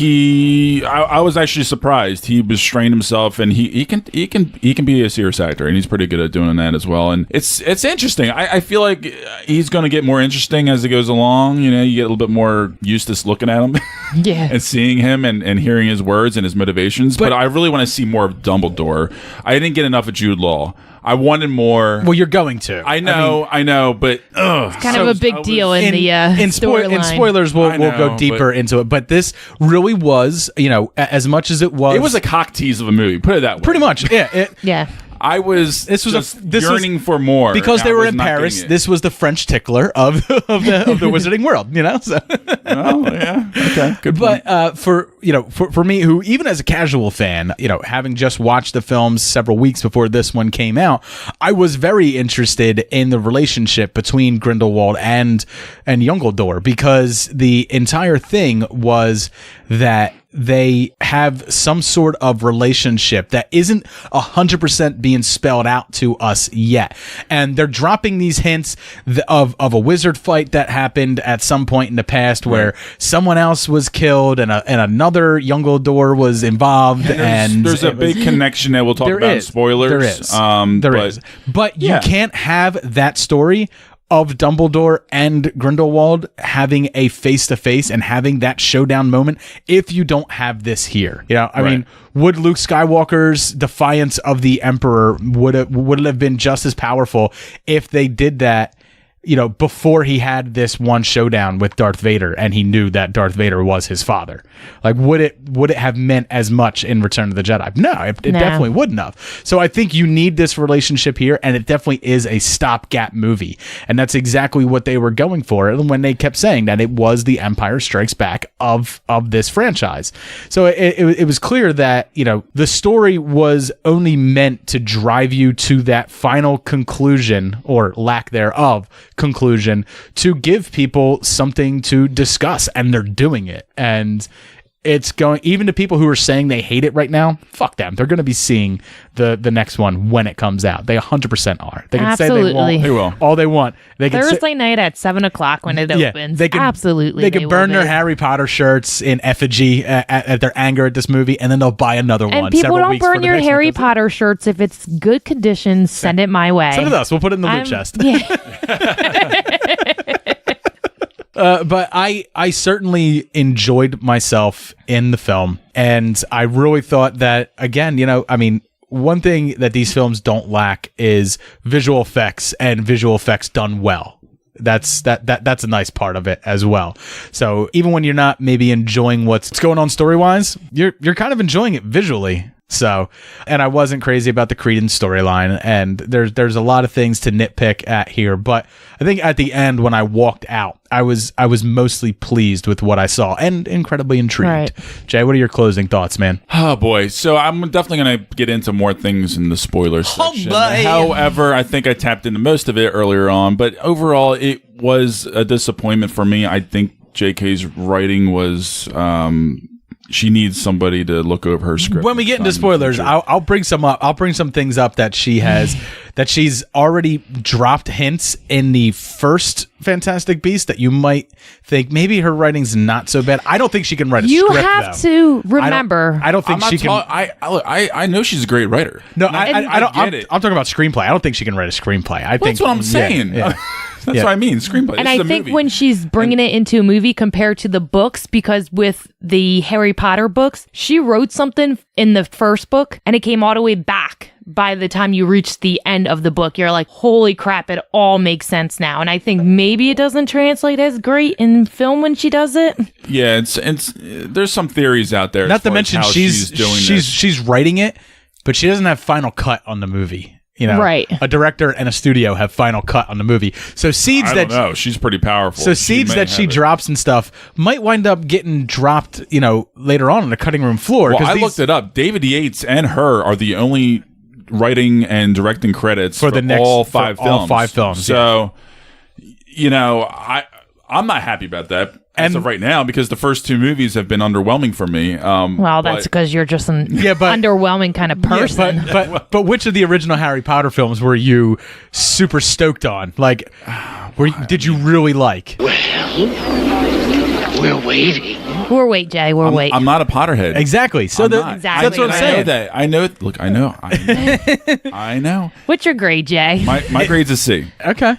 I was actually surprised. He restrained himself, and he can be a serious actor, and he's pretty good at doing that as well. And it's interesting. I feel like he's going to get more interesting as it goes along. You get a little bit more used to looking at him and seeing him and hearing his words and his motivations. But I really want to see more of Dumbledore. I didn't get enough of Jude Law. I wanted more. Well, you're going to. I know, but it's kind of a big deal in the storyline. In spoilers, we'll go deeper into it. But this really was, as much as it was a cock tease of a movie. Put it that way. Pretty much, yeah. Yeah. I was yearning for more because they were in Paris. This was the French tickler of the Wizarding World, So. Oh yeah, okay, good point. But for me, who even as a casual fan, having just watched the films several weeks before this one came out, I was very interested in the relationship between Grindelwald and Youngledore, because the entire thing was that they have some sort of relationship that isn't 100% being spelled out to us yet. And they're dropping these hints of a wizard fight that happened at some point in the past where someone else was killed and another Youngledore was involved. There's a big connection that we'll talk about in spoilers. There is. But you can't have that story of Dumbledore and Grindelwald having a face-to-face and having that showdown moment if you don't have this here. I mean, would Luke Skywalker's defiance of the Emperor would it have been just as powerful if they did that before he had this one showdown with Darth Vader and he knew that Darth Vader was his father? Like, would it have meant as much in Return of the Jedi? No, it definitely wouldn't have. So I think you need this relationship here, and it definitely is a stopgap movie. And that's exactly what they were going for when they kept saying that it was the Empire Strikes Back of this franchise. So it was clear that, the story was only meant to drive you to that final conclusion, or lack thereof, conclusion, to give people something to discuss, and they're doing it. And it's going, even to people who are saying they hate it right now, fuck them. They're going to be seeing the next one when it comes out. They 100% are. They can Absolutely. say they won't. They will. All they want. They can Thursday night at 7:00 when it opens. They can, Absolutely. They can burn will their be. Harry Potter shirts in effigy at their anger at this movie, and then they'll buy another one. And people several don't weeks for burn the your next one Harry comes out. Potter shirts. If it's good condition, send it my way. Send it to us. We'll put it in the loot chest. But I certainly enjoyed myself in the film, and I really thought that, again, one thing that these films don't lack is visual effects, and visual effects done well. That's a nice part of it as well. So even when you're not maybe enjoying what's going on story-wise, you're kind of enjoying it visually. So, and I wasn't crazy about the Credence storyline, and there's a lot of things to nitpick at here, but I think at the end when I walked out, I was mostly pleased with what I saw and incredibly intrigued. Right. Jay, what are your closing thoughts, man? Oh boy, so I'm definitely going to get into more things in the spoiler section. boy. However, I think I tapped into most of it earlier on, but overall it was a disappointment for me. I think JK's writing was she needs somebody to look over her script. When we get into spoilers, I'll bring some up. I'll bring some things up that she has, that she's already dropped hints in the first Fantastic Beast that you might think maybe her writing's not so bad. I don't think she can write a You script. have though. to remember. I don't think she can. I know she's a great writer. No, I don't. get it. I'm talking about screenplay. I don't think she can write a screenplay. I think That's what I'm saying. Yeah. That's what I mean. Screenplay. And This is I a think movie. when she's bringing it into a movie compared to the books, because with the Harry Potter books, she wrote something in the first book and it came all the way back. By the time you reach the end of the book, you're like, holy crap, it all makes sense now. And I think maybe it doesn't translate as great in film when she does it. Yeah, it's there's some theories out there. Not as to far as mention how she's doing this. she's writing it, but she doesn't have final cut on the movie. You know, Right. A director and a studio have final cut on the movie. So seeds I that don't know. She's pretty powerful. So seeds may that she have it. drops and stuff might wind up getting dropped, later on the cutting room floor. Well, 'cause I these- looked it up. David Yates and her are the only writing and directing credits For the next- all for five all films. 5 films, So, I'm not happy about that as of right now because the first 2 movies have been underwhelming for me. Well, that's because you're just an but- underwhelming kind of person. But which of the original Harry Potter films were you super stoked on? Like, did you really like? We're waiting. We'll wait, Jay. We'll wait. I'm not a Potterhead. Exactly. So I'm not. Exactly. that's what I'm I saying. know that. I know. Look, I know. I know. What's your grade, Jay? My grade's a C. Okay.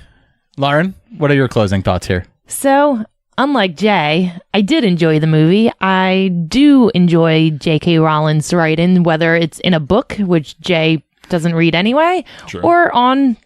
Lauren, what are your closing thoughts here? So, unlike Jay, I did enjoy the movie. I do enjoy J.K. Rowling's writing, whether it's in a book, which Jay doesn't read anyway, Sure. or on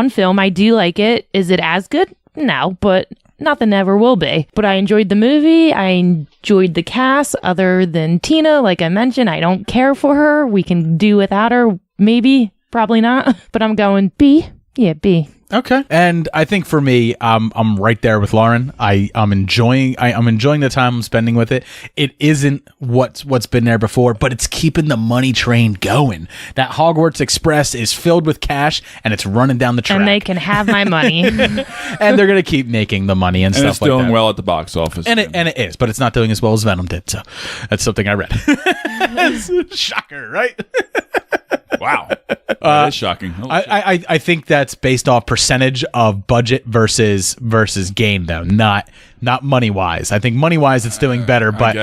film. I do like it. Is it as good? No, but nothing ever will be. But I enjoyed the movie. I enjoyed the cast, other than Tina. Like I mentioned, I don't care for her. We can do without her. Maybe, probably not. But I'm going B. Yeah, B. Okay. And I think for me, I'm right there with Lauren. I'm enjoying the time I'm spending with it. It isn't what's been there before, but it's keeping the money train going. That Hogwarts Express is filled with cash and it's running down the track. And they can have my money. And they're gonna keep making the money and And stuff it's like doing that. well at the box office. And it is, but it's not doing as well as Venom did. So that's something I read. Shocker, right? Wow. That is shocking. Holy shit. I think that's based off percentage of budget versus gain, though, not money wise. I think money wise it's doing better, but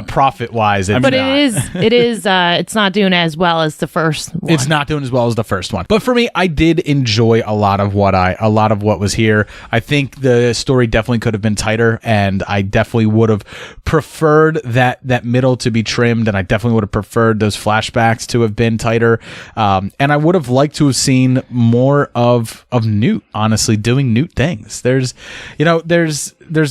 profit wise it's But not. it is it's not doing as well as the first one. It's not doing as well as the first one. But for me, I did enjoy a lot of what was here. I think the story definitely could have been tighter, and I definitely would have preferred that middle to be trimmed, and I definitely would have preferred those flashbacks to have been tighter. And I would have liked to have seen more of Newt, honestly, doing Newt things. There's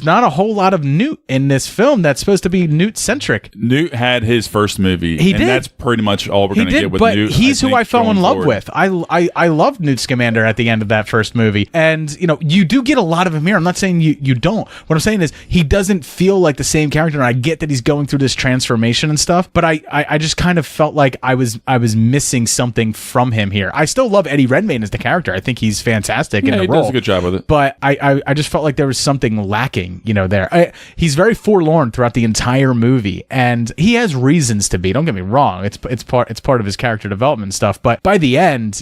not a whole lot of Newt in this film that's supposed to be Newt-centric. Newt had his first movie. He and did. That's pretty much all we're going to get with but Newt. he's who think, I fell in going love forward. with. I loved Newt Scamander at the end of that first movie, and you do get a lot of him here. I'm not saying you don't. What I'm saying is he doesn't feel like the same character, and I get that he's going through this transformation and stuff, but I just kind of felt like I was missing something from him here. I still love Eddie Redmayne as the character. I think he's fantastic in the he role. does a good job with it. But I just felt like there was something lacking lacking, there. He's very forlorn throughout the entire movie, and he has reasons to be. Don't get me wrong; it's part of his character development stuff. But by the end,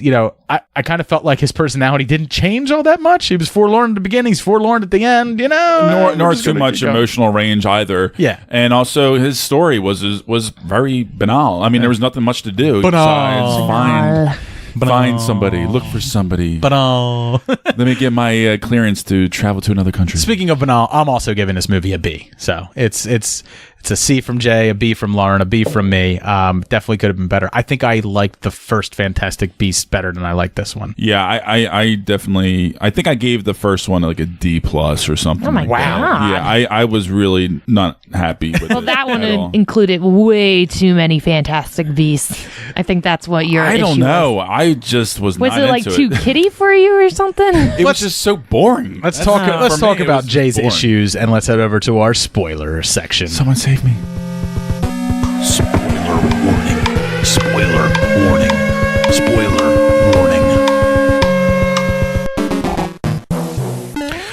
I kind of felt like his personality didn't change all that much. He was forlorn at the beginning, he's forlorn at the end. Nor too much emotional range either. Yeah, and also his story was very banal. I mean, there was nothing much to do besides find somebody, look for somebody. Banal. Let me get my clearance to travel to another country. Speaking of banal, I'm also giving this movie a B. So it's a C from Jay, a B from Lauren, a B from me. Definitely could have been better. I think I liked the first Fantastic Beast better than I liked this one. Yeah, I definitely. I think I gave the first one like a D+ or something. Oh my God. Yeah, I was really not happy with it. Well, that one included way too many Fantastic Beasts. I think that's what your I issue don't know. was. I just was not it like into too kiddie for you or something? It was just so boring. Let's talk about Jay's issues, and let's head over to our spoiler section. Someone save me. Spoiler warning. Spoiler warning. Spoiler warning.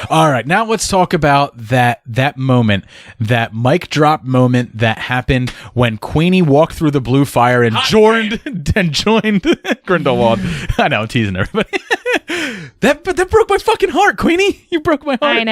All right, now let's talk about that moment, that mic drop moment that happened when Queenie walked through the blue fire and joined Grindlewald. I know, I'm teasing everybody. That broke my fucking heart, Queenie. You broke my heart.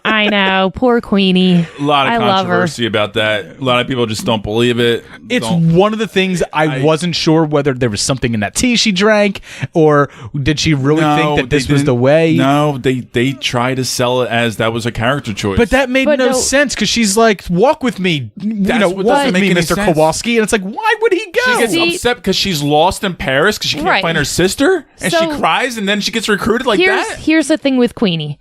I know. Poor Queenie. A lot of I love her. controversy about that. A lot of people just don't believe it. It's one of the things I wasn't sure whether there was something in that tea she drank, or did she really think that this was the way? No, they try to sell it as that was a character choice. But that made no sense, because she's like, walk with me, what walk with me, any Mr. sense. Kowalski. And it's like, why would he go? She gets upset because she's lost in Paris because she can't find her sister, and she cries, and then she gets recruited like that. Here's the thing with Queenie.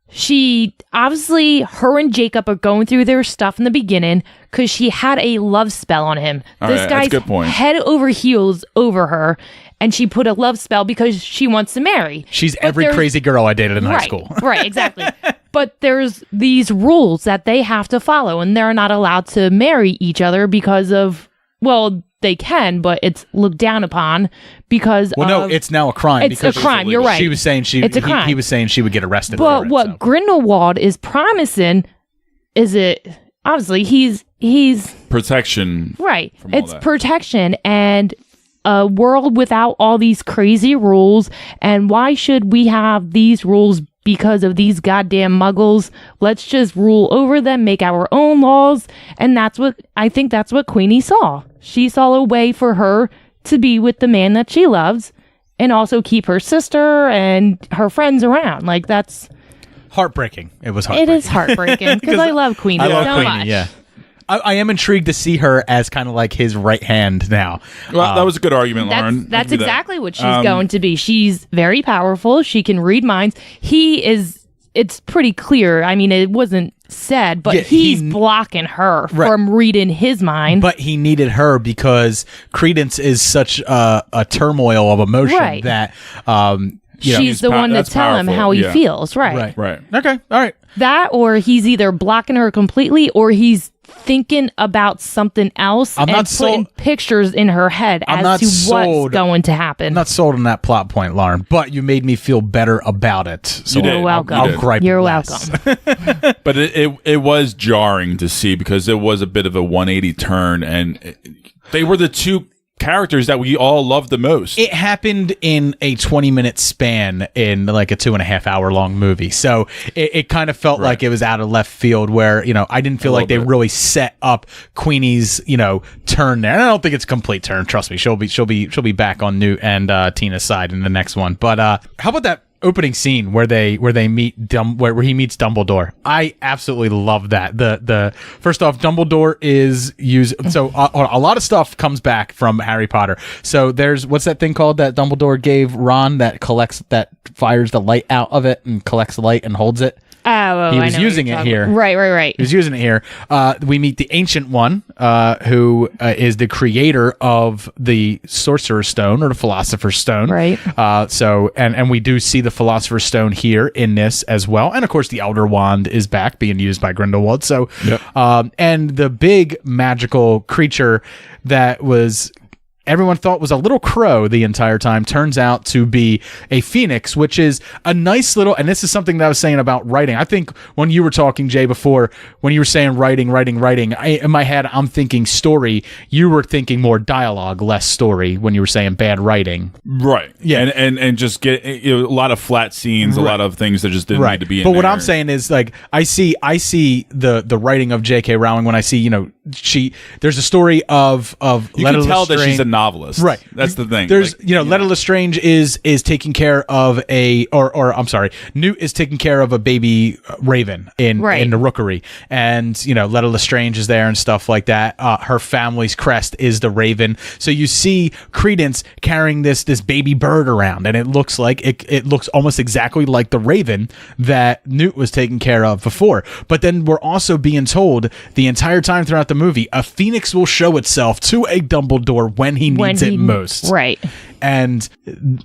She obviously, her and Jacob are going through their stuff in the beginning because she had a love spell on him. This guy's good point. head over heels over her, and she put a love spell because she wants to marry. She's every crazy girl I dated in high school. Right, exactly. But there's these rules that they have to follow, and they're not allowed to marry each other because of, well, they can, but it's looked down upon because no, it's now a crime. It's a crime. You're right. She was saying it's a crime. He was saying she would get arrested. But what Grindlewald is promising is obviously he's protection. Right. It's protection and a world without all these crazy rules. And why should we have these rules because of these goddamn muggles? Let's just rule over them, make our own laws. And that's what Queenie saw. She saw a way for her to be with the man that she loves and also keep her sister and her friends around. Like, that's heartbreaking. It was heartbreaking. It is heartbreaking because I love Queenie so much. Yeah. I am intrigued to see her as kind of like his right hand now. Well, that was a good argument, Lauren. That's exactly what she's going to be. She's very powerful. She can read minds. It's pretty clear. I mean, it wasn't said, but he's blocking her from reading his mind. But he needed her because Credence is such a turmoil of emotion that she's the one to tell him how he feels. Right. Okay. All right. That, or he's either blocking her completely, or he's thinking about something else and putting pictures in her head as to what's going to happen. I'm not sold on that plot point, Lauren, but you made me feel better about it. So You're welcome. I'll gripe You're less. welcome. But it was jarring to see because it was a bit of a 180 turn, and they were the two characters that we all loved the most. It happened in a 20-minute span in like a 2.5 hour long movie. So it kind of felt like it was out of left field where, I didn't feel like they really set up Queenie's, turn there. And I don't think it's a complete turn. Trust me. She'll be back on Newt and Tina's side in the next one. But how about that opening scene where they meet where he meets Dumbledore? I absolutely love that. The first off, Dumbledore is used, so a lot of stuff comes back from Harry Potter. So there's, what's that thing called that Dumbledore gave Ron that fires the light out of it and collects the light and holds it? Oh, he was using it here. Right. He was using it here. We meet the Ancient One, who is the creator of the Sorcerer's Stone or the Philosopher's Stone. Right. So we do see the Philosopher's Stone here in this as well, and of course the Elder Wand is back being used by Grindelwald. So, and the big magical creature that was everyone thought was a little crow the entire time turns out to be a phoenix, which is a nice little, and this is something that I was saying about writing. I think when you were talking, Jay, before, when you were saying writing, in my head, I'm thinking story. You were thinking more dialogue, less story when you were saying bad writing. Right. Yeah. And just get a lot of flat scenes, a lot of things that just didn't need to be in But there. what I'm saying is, like, I see the writing of J.K. Rowling when I see, there's a story of you can tell that she's a novelist. Right. That's the thing. There's, Letta Lestrange is taking care of Newt is taking care of a baby raven in the rookery. And, Letta Lestrange is there and stuff like that. Her family's crest is the raven. So you see Credence carrying this baby bird around, and it looks like it looks almost exactly like the raven that Newt was taking care of before. But then we're also being told the entire time throughout the movie, a phoenix will show itself to a Dumbledore when he needs it most. Right. And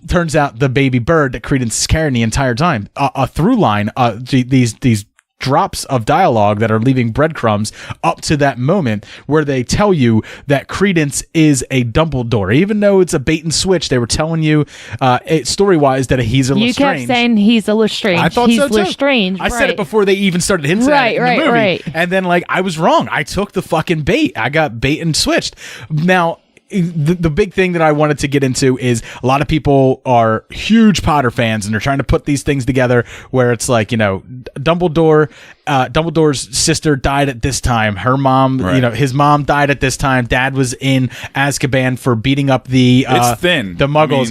turns out the baby bird that Credence is carrying the entire time, a through line, these drops of dialogue that are leaving breadcrumbs up to that moment where they tell you that Credence is a Dumbledore. Even though it's a bait and switch, they were telling you story-wise that he's a Lestrange. You kept saying he's a Lestrange. I thought he's so too. Lestrange. I said it before they even started hinting at it in the movie. Right. And then, I was wrong. I took the fucking bait. I got bait and switched. Now, the big thing that I wanted to get into is a lot of people are huge Potter fans, and they're trying to put these things together where it's like, Dumbledore's sister died at this time. Her mom, his mom died at this time. Dad was in Azkaban for beating up the Muggles.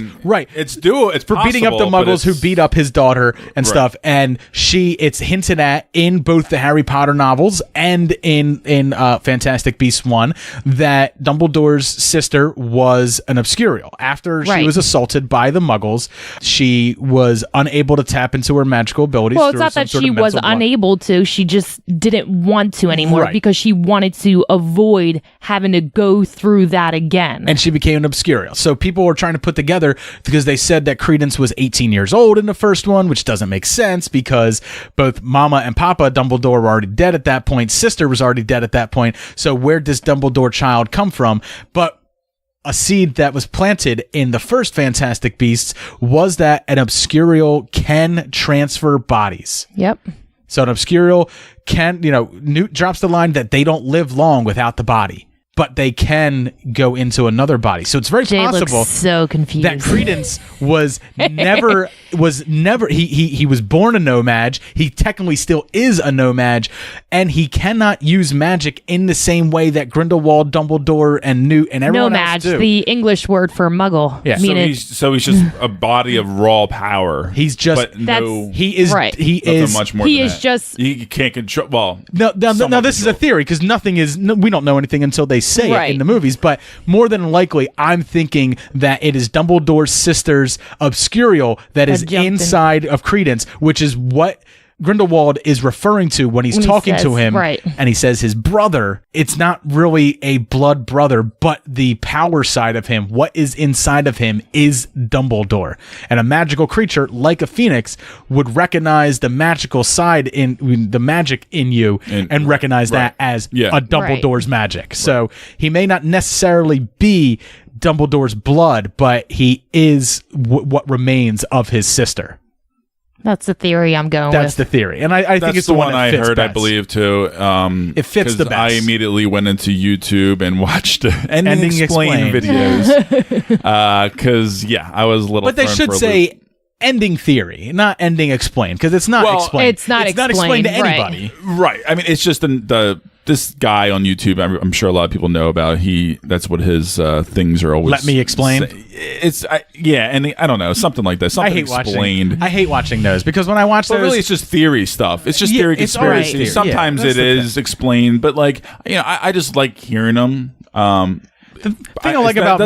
It's for beating up the Muggles who beat up his daughter and stuff. And it's hinted at in both the Harry Potter novels and in Fantastic Beasts 1 that Dumbledore's sister was an Obscurial. After she was assaulted by the Muggles, she was unable to tap into her magical abilities. Well, it's not that she was unable to. She just didn't want to anymore because she wanted to avoid having to go through that again. And she became an Obscurial. So people were trying to put together, because they said that Credence was 18 years old in the first one, which doesn't make sense because both Mama and Papa Dumbledore were already dead at that point. Sister was already dead at that point. So where does Dumbledore child come from? But a seed that was planted in the first Fantastic Beasts was that an Obscurial can transfer bodies. Yep. So an Obscurial can, Newt drops the line that they don't live long without the body, but they can go into another body. So it's very possible looks so confused that Credence was never he was born a no-mage. He technically still is a no-mage, and he cannot use magic in the same way that Grindelwald, Dumbledore, and Newt and everyone else do. The English word for Muggle. Yeah. So he's just a body of raw power. He's just he is much more. He than is that. just he can't control. Well, no. This is a theory because we don't know anything until they say it in the movies. But more than likely, I'm thinking that it is Dumbledore's sister's Obscurial that is inside of Credence, which is what Grindelwald is referring to when he's talking to him, and he says his brother. It's not really a blood brother, but the power side of him, what is inside of him, is Dumbledore. And a magical creature like a phoenix would recognize the magical side in the magic in you and recognize that as a Dumbledore's magic. So he may not necessarily be Dumbledore's blood, but he is what remains of his sister. That's the theory I'm going with. That's the theory. And I think it's the one that I heard, best. I believe, too. It fits the best. I immediately went into YouTube and watched Ending Explained videos. Because, I was a little But they should say ending theory, not ending explained, because it's not explained. It's not explained to anybody. Right. I mean, it's just this guy on YouTube, I'm sure a lot of people know about. That's what his things are always. Let me explain. I don't know, something like that. Something explained. I hate watching those because when I watch those, really, it's just theory stuff. It's just theory conspiracy. Sometimes it is explained, but I just like hearing them. The thing I like about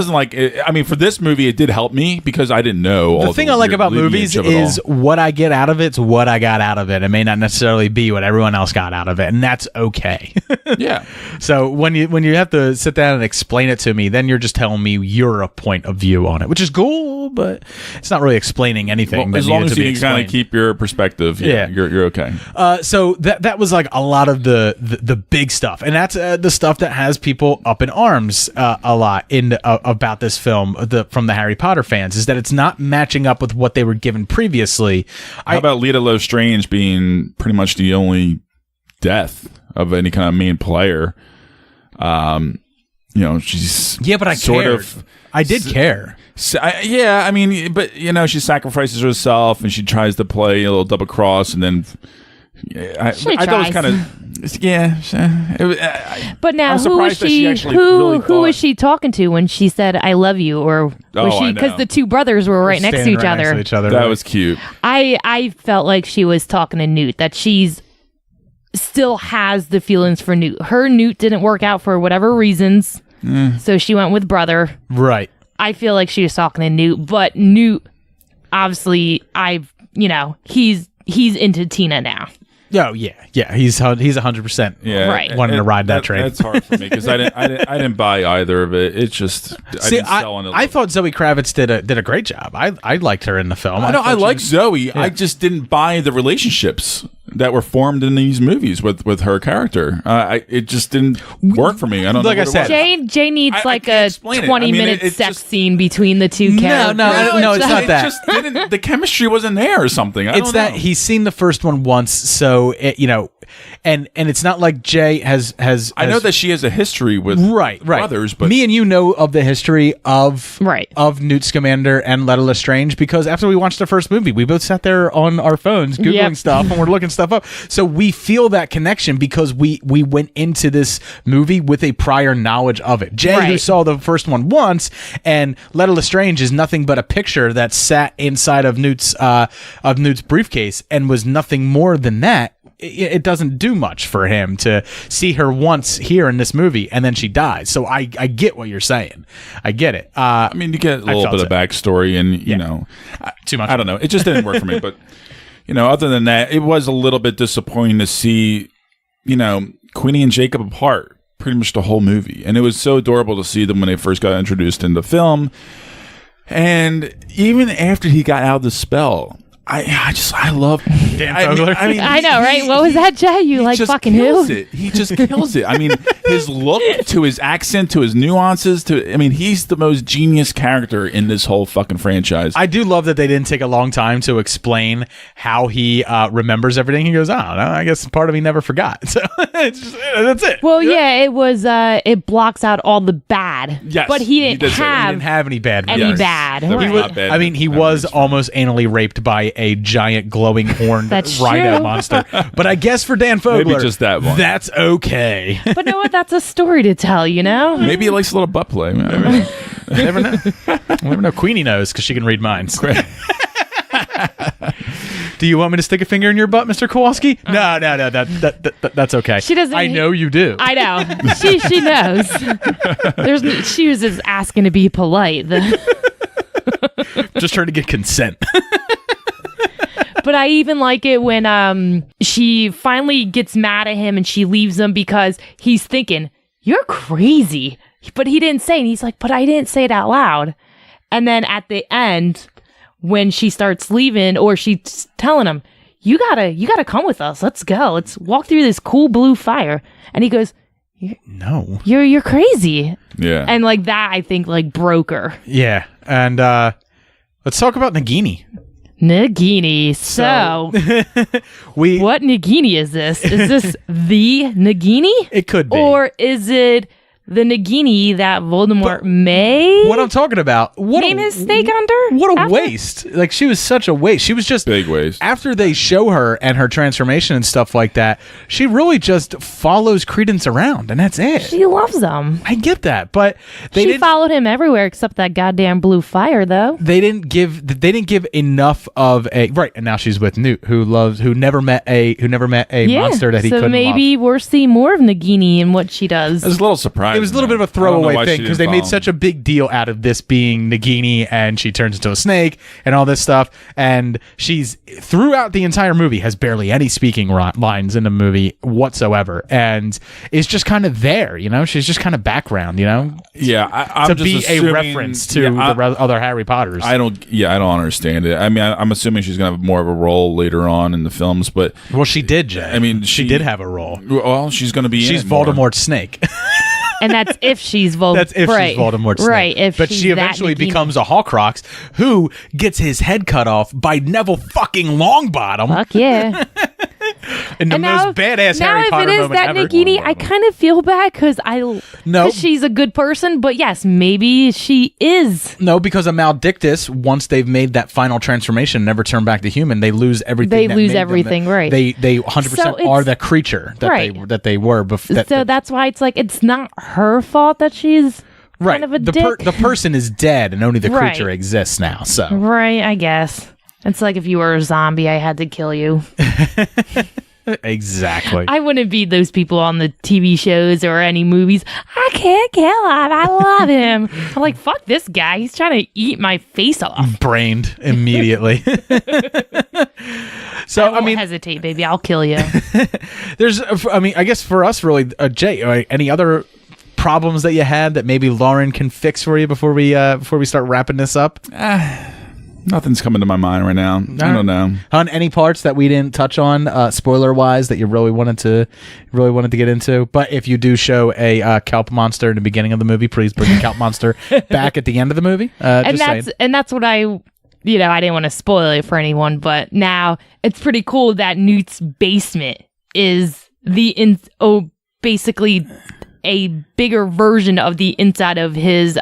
for this movie, it did help me because I didn't know. The thing I like about movies is what I get out of it's what I got out of it. It may not necessarily be what everyone else got out of it, and that's okay. Yeah. So when you have to sit down and explain it to me, then you're just telling me your point of view on it, which is cool, but it's not really explaining anything. Well, as long as you can kind of keep your perspective, you're okay. So that was like a lot of the big stuff, and that's the stuff that has people up in arms. a lot about this film from the Harry Potter fans is that it's not matching up with what they were given previously. How about Lita Lestrange being pretty much the only death of any kind of main player? She's but I sort cared. of. I did care. But she sacrifices herself and she tries to play a little double cross, and then I thought it was kind of But now, who is she talking to when she said "I love you"? Or was she, because the two brothers were right next to each other? That was cute. I felt like she was talking to Newt, that she's still has the feelings for Newt. Her Newt didn't work out for whatever reasons, so she went with brother. Right. I feel like she was talking to Newt, but Newt, obviously, he's into Tina now. Oh yeah, he's 100% right. wanting to ride that train. That's hard for me because I didn't buy either of it. It's just I thought Zoe Kravitz did a great job. I liked her in the film. I like Zoe. Yeah. I just didn't buy the relationships that were formed in these movies with her character. It just didn't work for me. I don't know. Like I said, Jay needs a 20-minute sex scene between the two characters. No, it's not that. It just didn't. The chemistry wasn't there or something. It's that he's seen the first one once, so and it's not like Jay has. I know that she has a history with brothers, but me and you know of the history of Newt Scamander and Leta Lestrange because after we watched the first movie, we both sat there on our phones googling stuff and we're looking stuff up. So we feel that connection because we went into this movie with a prior knowledge of it. Jay, who saw the first one once, and Leta Lestrange is nothing but a picture that sat inside of Newt's briefcase and was nothing more than that. It doesn't do much for him to see her once here in this movie and then she dies. So I get what you're saying. I get it. You get a little bit of backstory and, too much. I don't know. It just didn't work for me. But, other than that, it was a little bit disappointing to see, Queenie and Jacob apart pretty much the whole movie. And it was so adorable to see them when they first got introduced in the film. And even after he got out of the spell, I love Dan Fogler. I know, right? What was that, Jay? You like fucking who? He just kills it. His look to his accent to his nuances he's the most genius character in this whole fucking franchise. I do love that they didn't take a long time to explain how he remembers everything. He goes, I don't know. I guess part of me never forgot. So that's it. Well, it was. It blocks out all the bad. Yes, but he didn't have any bad. Bad. He was almost anally raped by a giant glowing horned rhino monster. But I guess for Dan Fogler, maybe just that one. That's okay. But know what? That's a story to tell, Maybe he likes a little butt play. Never know. Never know. Queenie knows because she can read minds. Do you want me to stick a finger in your butt, Mr. Kowalski? No. That's okay. She doesn't. I know you do. I know. She knows. She was just asking to be polite. Just trying to get consent. But I even like it when she finally gets mad at him and she leaves him because he's thinking, "You're crazy." But he didn't say it. And he's like, "But I didn't say it out loud." And then at the end, when she starts leaving, or she's telling him, you gotta come with us. Let's go. Let's walk through this cool blue fire. And he goes, "No, you're crazy." Yeah. And like that, I think broke her. Yeah. And let's talk about Nagini. Nagini. So what Nagini is this? Is this the Nagini? It could be. Or is it the Nagini that Voldemort may what I'm talking about. Name his snake under? What a waste. Like, she was such a waste. She was just big waste. After they show her and her transformation and stuff like that, she really just follows Credence around, and that's it. She loves him. I get that, but she followed him everywhere except that goddamn blue fire, though. They didn't give enough of a and now she's with Newt, who never met a monster that he couldn't love. So maybe we'll see more of Nagini and what she does. I was a little surprised. It was a little bit of a throwaway thing because they made such a big deal out of this being Nagini, and she turns into a snake and all this stuff. And she's throughout the entire movie has barely any speaking lines in the movie whatsoever, and is just kind of there. She's just kind of background. Yeah, I'm to just be assuming, a reference to the other Harry Potters. I don't understand it. I'm assuming she's gonna have more of a role later on in the films, but she did, Jay. she did have a role. Well, she's gonna be. She's Voldemort's snake. And that's if she's Voldemort. That's if she's Voldemort's Snape. Right. But she eventually becomes a Horcrux who gets his head cut off by Neville fucking Longbottom. Fuck yeah. In the most badass Harry Potter moment ever. Now, if it is that Nagini, I kind of feel bad because she's a good person. But yes, maybe she is. No, because a Maledictus, once they've made that final transformation, never turn back to human, they lose everything. They lose everything, right? They 100% are the creature that they were before. So that's why it's like it's not her fault that she's kind of a dick. The person is dead, and only the creature exists now. So right, I guess. It's like if you were a zombie, I had to kill you. Exactly. I wouldn't be those people on the TV shows or any movies. I can't kill him. I love him. I'm like, fuck this guy. He's trying to eat my face off. Brained immediately. So I won't hesitate, baby. I'll kill you. I guess for us, really, Jay, any other problems that you had that maybe Lauren can fix for you before we start wrapping this up? Nothing's coming to my mind right now. I don't know. On any parts that we didn't touch on, spoiler wise, that you really wanted to get into. But if you do show a kelp monster in the beginning of the movie, please bring the kelp monster back at the end of the movie. And that's what I didn't want to spoil it for anyone, but now it's pretty cool that Newt's basement is basically a bigger version of the inside of his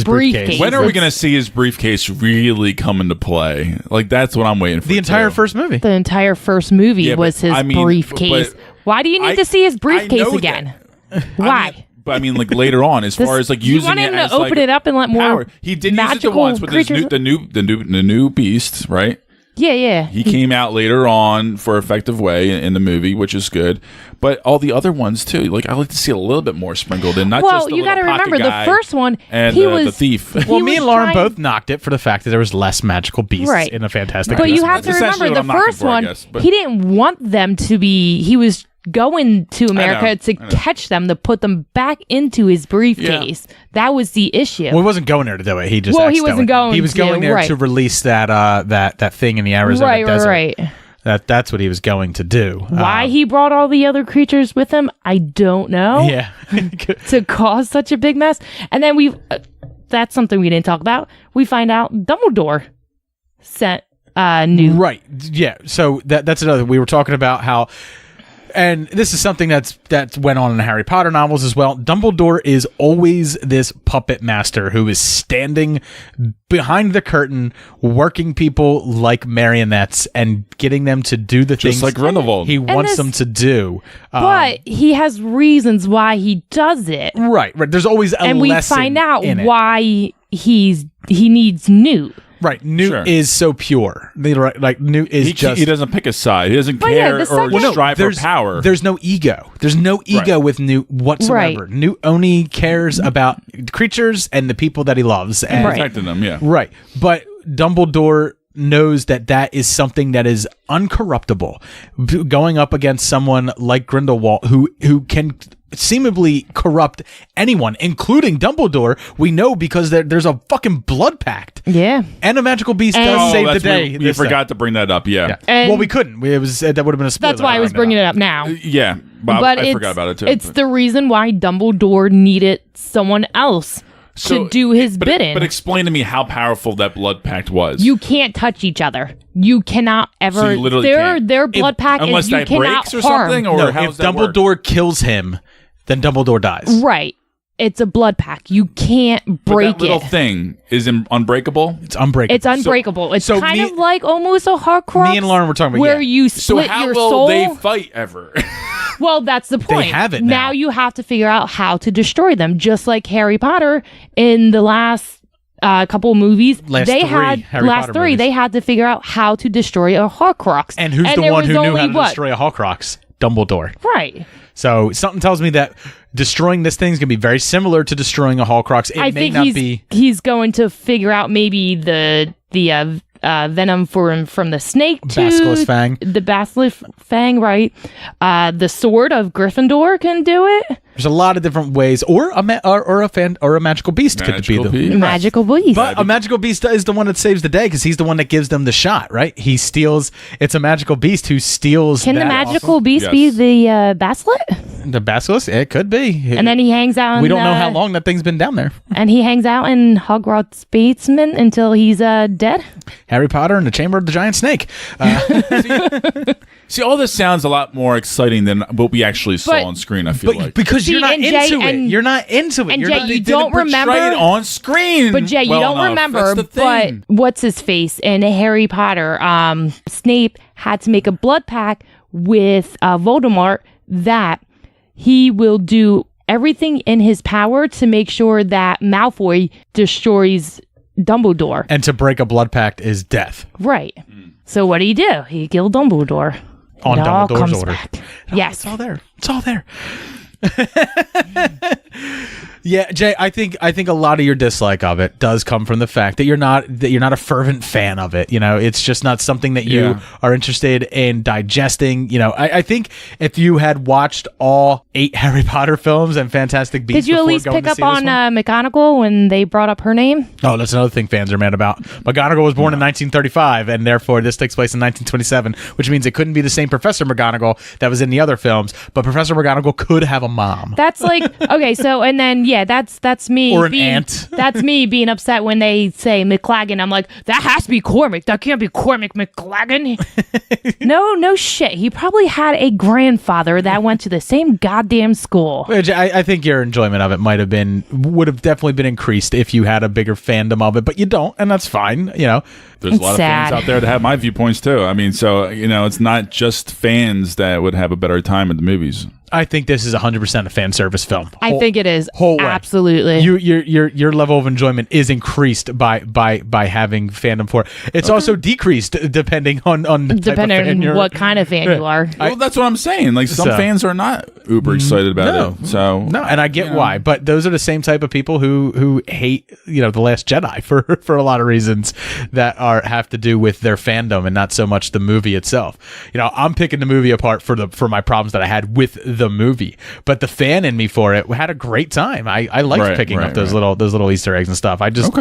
briefcase. When are we going to see his briefcase really come into play? Like, that's what I'm waiting for. The entire first movie. The entire first movie was his briefcase. Why do you need to see his briefcase again? Why? But like later on, as far as like using it as to open it up and let more power. He did use it once with the new beast, right? Yeah. He came out later on for effective way in the movie, which is good. But all the other ones too, like I like to see a little bit more sprinkled in. Not just the you got to remember the first one. And he was the thief. Well, me and Lauren both knocked it for the fact that there was less magical beasts in a Fantastic. But you have to remember the first one. He didn't want them to be. He was going to America to catch them, to put them back into his briefcase. Yeah. That was the issue. Well, he wasn't going there to do it. He just he wasn't going. He was going there to release that thing in the Arizona desert. Right. That's what he was going to do. Why he brought all the other creatures with him, I don't know. Yeah. To cause such a big mess. And then that's something we didn't talk about. We find out Dumbledore sent Newt. Right. Yeah. So that's another. We were talking about how. And this is something that went on in the Harry Potter novels as well. Dumbledore is always this puppet master who is standing behind the curtain, working people like marionettes and getting them to do the things just like Grindlewald. He wants them to do. But he has reasons why he does it. Right. There's always a lesson. And we find out why he needs Newt. Right, Newt is so pure. Like Newt is he doesn't pick a side. He doesn't care or strive for power. There's no ego. There's no ego with Newt whatsoever. Right. Newt only cares about creatures and the people that he loves and protecting them. Yeah, right. But Dumbledore knows that is something that is uncorruptible. Going up against someone like Grindelwald, who can seemingly corrupt anyone, including Dumbledore, we know because there's a fucking blood pact. Yeah. And a magical beast does save the day. We forgot to bring that up, yeah. And well, we couldn't. That would have been a spoiler. That's why I was bringing it up now. Yeah, but I forgot about it too. It's the reason why Dumbledore needed someone else to do his bidding. But explain to me how powerful that blood pact was. You can't touch each other. You cannot ever. So you literally can't. Their blood pact is unless you that cannot breaks or harm. something. Or how if Dumbledore kills him, then Dumbledore dies. Right. It's a blood pact. You can't break that little thing is unbreakable. It's unbreakable. It's unbreakable. It's kind of like almost a Horcrux. Me and Lauren were talking about where you split so how your will soul. They fight ever? Well, that's the point. They have it now. You have to figure out how to destroy them, just like Harry Potter in the last couple of movies. Last three, they had to figure out how to destroy a Horcrux. And who's the one who knew how to destroy a Horcrux? Dumbledore. Right. So something tells me that destroying this thing is going to be very similar to destroying a Horcrux. I think he's going to figure out maybe the venom from the snake tooth, Basilisk Fang. The Basilisk Fang, right? The sword of Gryffindor can do it. There's a lot of different ways, or a magical beast could be the magical beast. But a magical beast is the one that saves the day because he's the one that gives them the shot, right? He steals. It's a magical beast who steals. Can the magical beast be the basilisk? The basilisk? It could be. And then he hangs out. We don't know how long that thing's been down there. And he hangs out in Hogwarts basement until he's dead. Harry Potter and the Chamber of the Giant Snake. See, all this sounds a lot more exciting than what we actually saw on screen, I feel like. Because you're not into it. You're not into it. And You're Jay, not, you don't remember it on screen. But Jay, you don't remember. But what's his face in Harry Potter? Snape had to make a blood pact with Voldemort that he will do everything in his power to make sure that Malfoy destroys Dumbledore. And to break a blood pact is death. Right. So what do? He killed Dumbledore. On it all Dumbledore's comes order. back. Yes. It's all there. It's all there. Yeah, Jay, I think a lot of your dislike of it does come from the fact that you're not a fervent fan of it. You know, it's just not something that you are interested in digesting. You know, I think if you had watched all 8 Harry Potter films and Fantastic Beasts, did you at least pick up on McGonagall when they brought up her name? Oh, that's another thing fans are mad about. McGonagall was born in 1935, and therefore this takes place in 1927, which means it couldn't be the same Professor McGonagall that was in the other films. But Professor McGonagall could have a mom. That's like okay. So and then that's me. Or an aunt. That's me being upset when they say McLaggen. I'm like, that has to be Cormac. That can't be Cormac McLaggen. No shit. He probably had a grandfather that went to the same goddamn school. Which I think your enjoyment of it would have definitely been increased if you had a bigger fandom of it, but you don't, and that's fine. You know, there's a lot of fans out there that have my viewpoints too. I mean, so you know, it's not just fans that would have a better time at the movies. I think this is 100% a fan service film. I think it is. Whole way. Absolutely. Your level of enjoyment is increased by having fandom for it. It's also decreased depending on the depending type of fan on what kind of fan you are. Well, that's what I'm saying. Like some fans are not uber excited about it. So no, and I get why. But those are the same type of people who hate The Last Jedi for a lot of reasons that have to do with their fandom and not so much the movie itself. You know, I'm picking the movie apart for my problems that I had with the movie, but the fan in me for it had a great time. I liked picking up those little Easter eggs and stuff. I just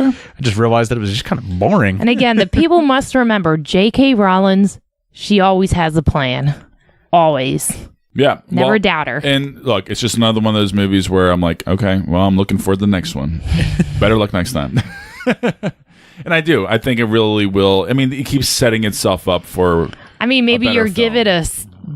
realized that it was just kind of boring. And again, the people must remember J.K. Rowling, she always has a plan. Always. Yeah. Never doubt her. And look, it's just another one of those movies where I'm like, okay, well, I'm looking forward to the next one. Better luck next time. And I do. I think it really will. I mean, it keeps setting itself up for maybe you'll give it a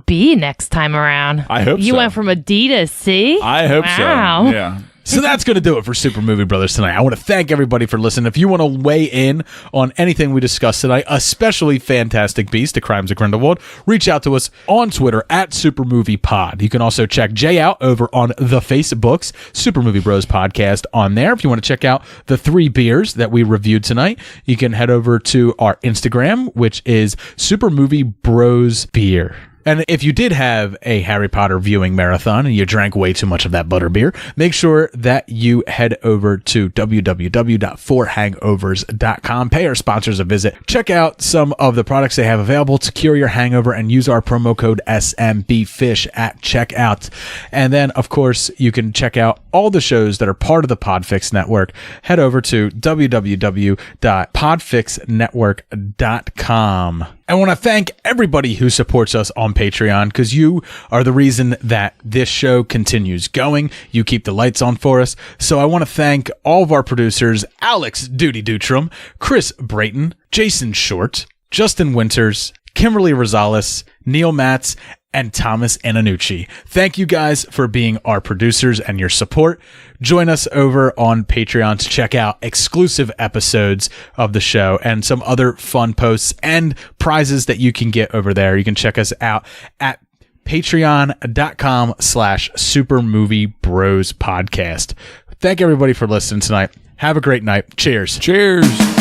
B next time around. I hope you so. went from a D to C? I hope so. Yeah. So that's going to do it for Super Movie Brothers tonight. I want to thank everybody for listening. If you want to weigh in on anything we discussed tonight, especially Fantastic Beasts, The Crimes of Grindlewald, reach out to us on Twitter at Super Movie Pod. You can also check Jay out over on the Facebooks, Super Movie Bros Podcast on there. If you want to check out the 3 beers that we reviewed tonight, you can head over to our Instagram, which is Super Movie Bros Beer. And if you did have a Harry Potter viewing marathon and you drank way too much of that butterbeer, make sure that you head over to www.forhangovers.com. Pay our sponsors a visit. Check out some of the products they have available to cure your hangover and use our promo code SMBFish at checkout. And then, of course, you can check out all the shows that are part of the Podfix Network. Head over to www.podfixnetwork.com. I want to thank everybody who supports us on Patreon, because you are the reason that this show continues going. You keep the lights on for us. So I want to thank all of our producers, Alex Duty Dutram, Chris Brayton, Jason Short, Justin Winters, Kimberly Rosales, Neil Matz, and Thomas Antonucci. Thank you guys for being our producers and your support. Join us over on Patreon to check out exclusive episodes of the show and some other fun posts and prizes that you can get over there. You can check us out at patreon.com/Super Movie Bros Podcast. Thank everybody for listening tonight. Have a great night. Cheers. Cheers.